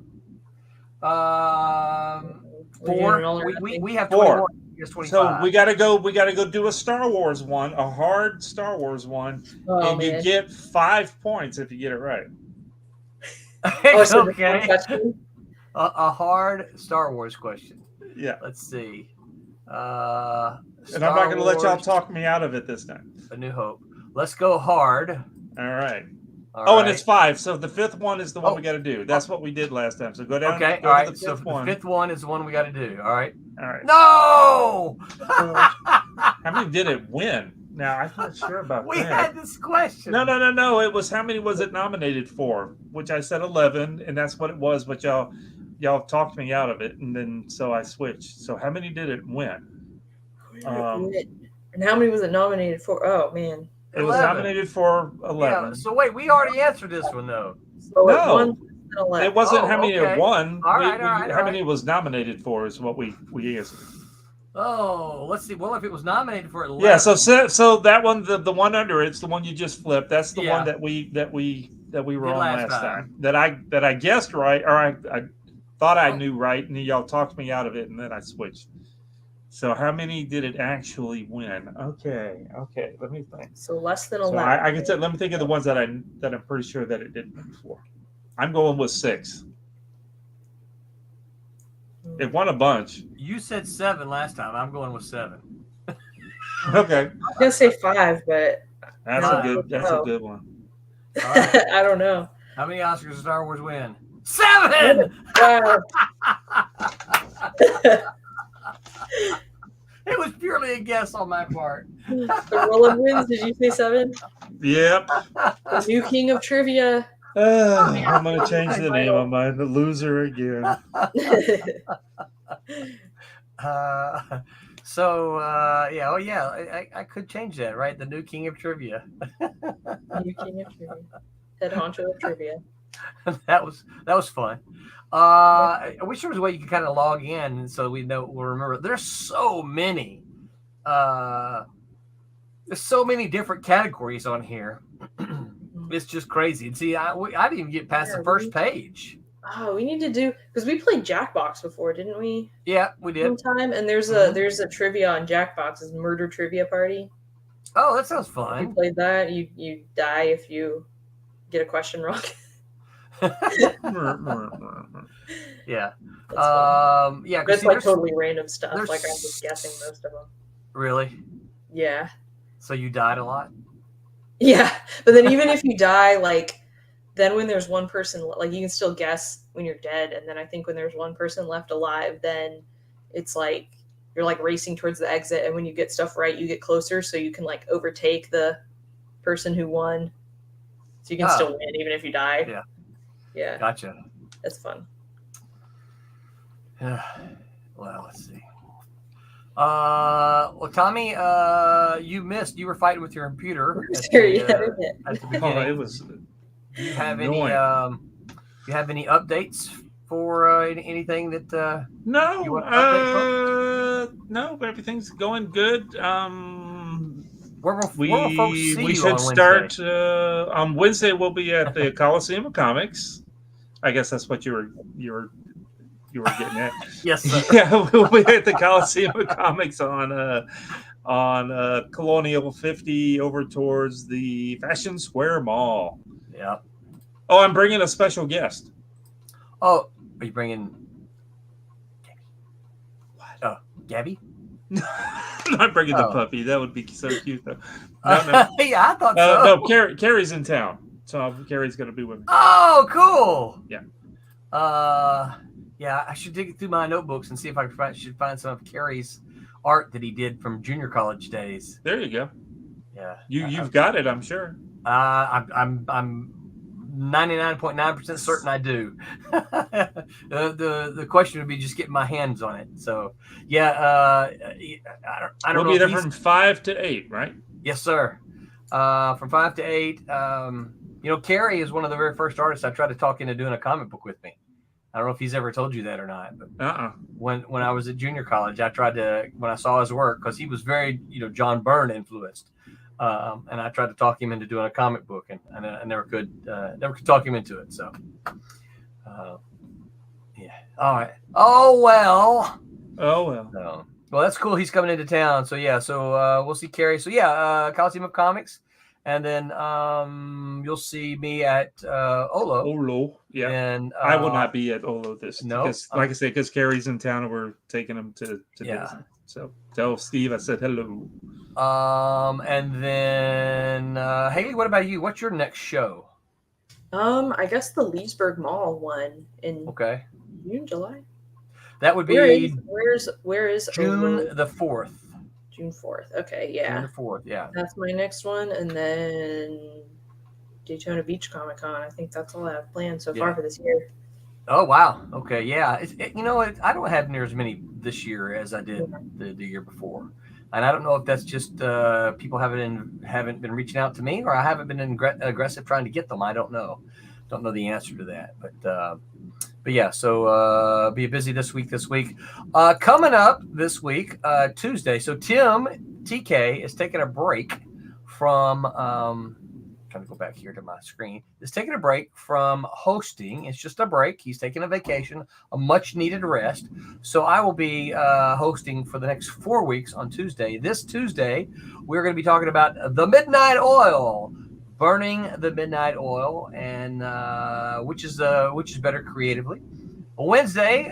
4. We have 4. 21. Yes, 25. So we got to go do a Star Wars one, a hard Star Wars one, Oh, and you man. get 5 points if you get it right. Oh, so the okay. question? A hard Star Wars question. Yeah. Let's see. And I'm not going to let y'all talk me out of it this time. A New Hope. Let's go hard. All right. All And right. it's 5. So the 5th one is the one we got to do. That's what we did last time. So go down. Okay. Go All to right. the So 5th the one. 5th one is the one we got to do. All right. All right. No. How many did it win? Now I'm not sure about We that. had this question. No. It was how many was it nominated for? Which I said 11, and that's what it was. But y'all talked me out of it, and then so I switched. So how many did it win? And how many was it nominated for? Oh man. It was 11. nominated for 11. Yeah. So wait, we already answered this one though. So it No. won 11. It wasn't Oh, how many okay. it won. All right, all right, how all many right. was nominated for is what we answered. Oh, let's see. Well, if it was nominated for 11. Yeah, so that one, the one under it's the one you just flipped. That's the Yeah. one that we were Did on last last time. time. That I guessed right, or I thought I knew right, and then y'all talked me out of it, and then I switched. So how many did it actually win? Okay, let me think. So less than So 11. I can say, let me think of the ones that I'm pretty sure that it didn't win for. I'm going with 6. It won a bunch. You said 7 last time. I'm going with 7. Okay, I was gonna say 5, but that's No, a good no. one. Right. I don't know. How many Oscars does Star Wars win? 7! Wow. It was purely a guess on my part. The Roland wins. Did you say 7? Yep. The new king of trivia. I'm going to change the name of my the loser again. I could change that, right? The new king of trivia. New king of trivia. Head honcho of trivia. that was fun. I wish there was a way you could kind of log in so we'll remember. There's so many different categories on here. It's just crazy. And see, I didn't even get past the first page. Oh, we need to do, because we played Jackbox before, didn't we? Yeah, we did. Sometime, and there's a trivia on Jackbox's Murder Trivia Party. Oh, that sounds fun. We played that. You die if you get a question wrong. Yeah. Yeah. It's like totally random stuff. Like I'm just guessing most of them. Really? Yeah. So you died a lot? Yeah, but then even if you die, like, then when there's one person, like, you can still guess when you're dead, and then I think when there's one person left alive, then it's like you're like racing towards the exit, and when you get stuff right, you get closer, so you can like overtake the person who won, so you can still win even if you die. Yeah. Gotcha. That's fun. Well, let's see. Well, Tommy, you missed. You were fighting with your computer. At the beginning. It was. Do you have any updates for anything that? No. You want to update no, but everything's going good. Where will folks see we you should on start on Wednesday. We'll be at the Coliseum of Comics. I guess that's what you were getting at. Yes, sir. Yeah, we'll be at the Coliseum of Comics on Colonial 50 over towards the Fashion Square Mall. Yeah. Oh, I'm bringing a special guest. Oh, are you bringing Gabby? I'm not bringing the puppy. That would be so cute, though. No. Yeah, I thought so. No, Carrie's in town, so Carrie's going to be with me. Oh, cool. Yeah. Yeah, I should dig through my notebooks and see if I should find some of Carrie's art that he did from junior college days. There you go. Yeah. You've got it, I'm sure. I'm 99.9% certain I do. The question would be just getting my hands on it. So yeah, I don't know. We'll be there from 5 to 8, right? Yes, sir. From 5 to 8. Carrie is one of the very first artists I tried to talk into doing a comic book with me. I don't know if he's ever told you that or not, but when I was at junior college, I tried to, when I saw his work, because he was very, John Byrne influenced, and I tried to talk him into doing a comic book, and I never could talk him into it. So, yeah. All right. Oh well. So, well, that's cool. He's coming into town. So yeah. So we'll see Carrie. So yeah, Coliseum of Comics. And then you'll see me at Olo. Olo, yeah. And I will not be at Olo this. No, because, like I said, because Carrie's in town and we're taking him to visit. So tell Steve I said hello. And then Haley, what about you? What's your next show? I guess the Leesburg Mall one in June, July. That would be where is June Olo? the 4th. June 4th. Okay, yeah. June 4th, yeah. That's my next one. And then Daytona Beach Comic Con. I think that's all I have planned so far for this year. Oh, wow. Okay, yeah. I don't have near as many this year as I did the year before. And I don't know if that's just people haven't been reaching out to me, or I haven't been aggressive trying to get them. I don't know. Don't know the answer to that. But yeah, so be busy this week. Coming up this week, Tuesday. So Tim TK is taking a break from trying to go back here to my screen. Is taking a break from hosting. It's just a break. He's taking a vacation, a much needed rest. So I will be hosting for the next 4 weeks on Tuesday. This Tuesday, we're going to be talking about the Midnight Oil. Burning the Midnight Oil, and which is better creatively. Wednesday,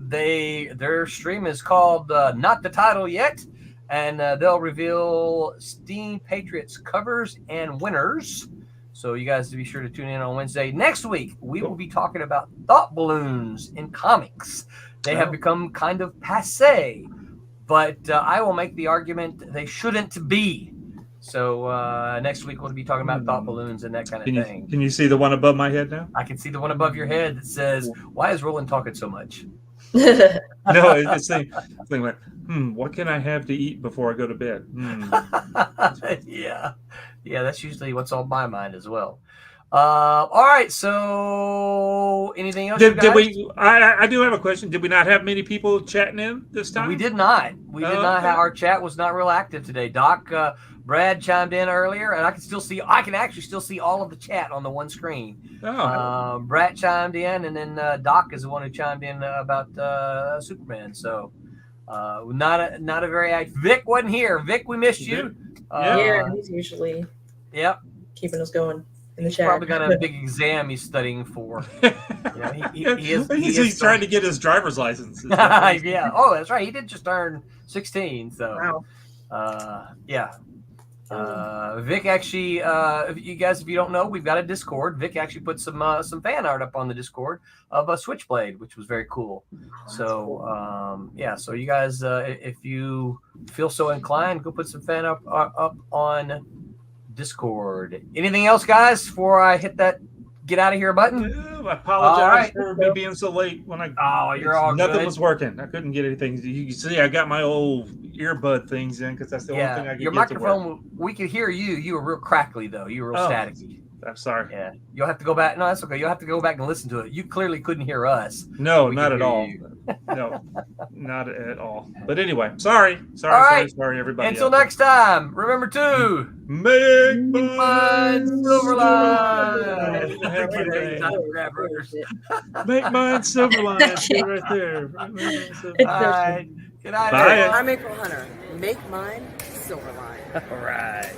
their stream is called Not the Title Yet, and they'll reveal Steam Patriots covers and winners. So you guys be sure to tune in on Wednesday. Next week, we will be talking about thought balloons in comics. They have become kind of passé, but I will make the argument they shouldn't be. So next week we'll be talking about thought balloons and that kind of thing. Can you see the one above my head now? I can see the one above your head that says, "Why is Roland talking so much?" No, it's saying like, what can I have to eat before I go to bed? Yeah, that's usually what's on my mind as well. All right, so anything else? Did we? I do have a question. Did we not have many people chatting in this time? We did not. We did not have, our chat was not real active today. Doc, Brad chimed in earlier, and I can actually still see all of the chat on the one screen. Brad chimed in, and then Doc is the one who chimed in about Superman. So not a very active. Vic wasn't here. Vic, we missed you. Yeah, he's usually keeping us going. He's probably got a big exam he's studying for. He's trying to get his driver's license. Yeah. Oh, that's right. He did just turn 16. So, Vic actually, if you don't know, we've got a Discord. Vic actually put some fan art up on the Discord of a Switchblade, which was very cool. So, so you guys, if you feel so inclined, go put some fan up on Discord. Anything else, guys, before I hit that get out of here button? I apologize for me being so late when you're all nothing good. was working. I couldn't get anything. You can see I got my old earbud things in because that's the only thing I could your get microphone, to work. We could hear you. You were real crackly though. You were real staticky. I'm sorry. Yeah, you'll have to go back. No, that's okay. You'll have to go back and listen to it. You clearly couldn't hear us. No, not at all. No, not at all. But anyway, sorry, everybody. Until next time, remember to make mine Silverline. Make mine Silverline. See right there. All right. Good night. Bye. I'm April Hunter. Make mine Silverline. All right.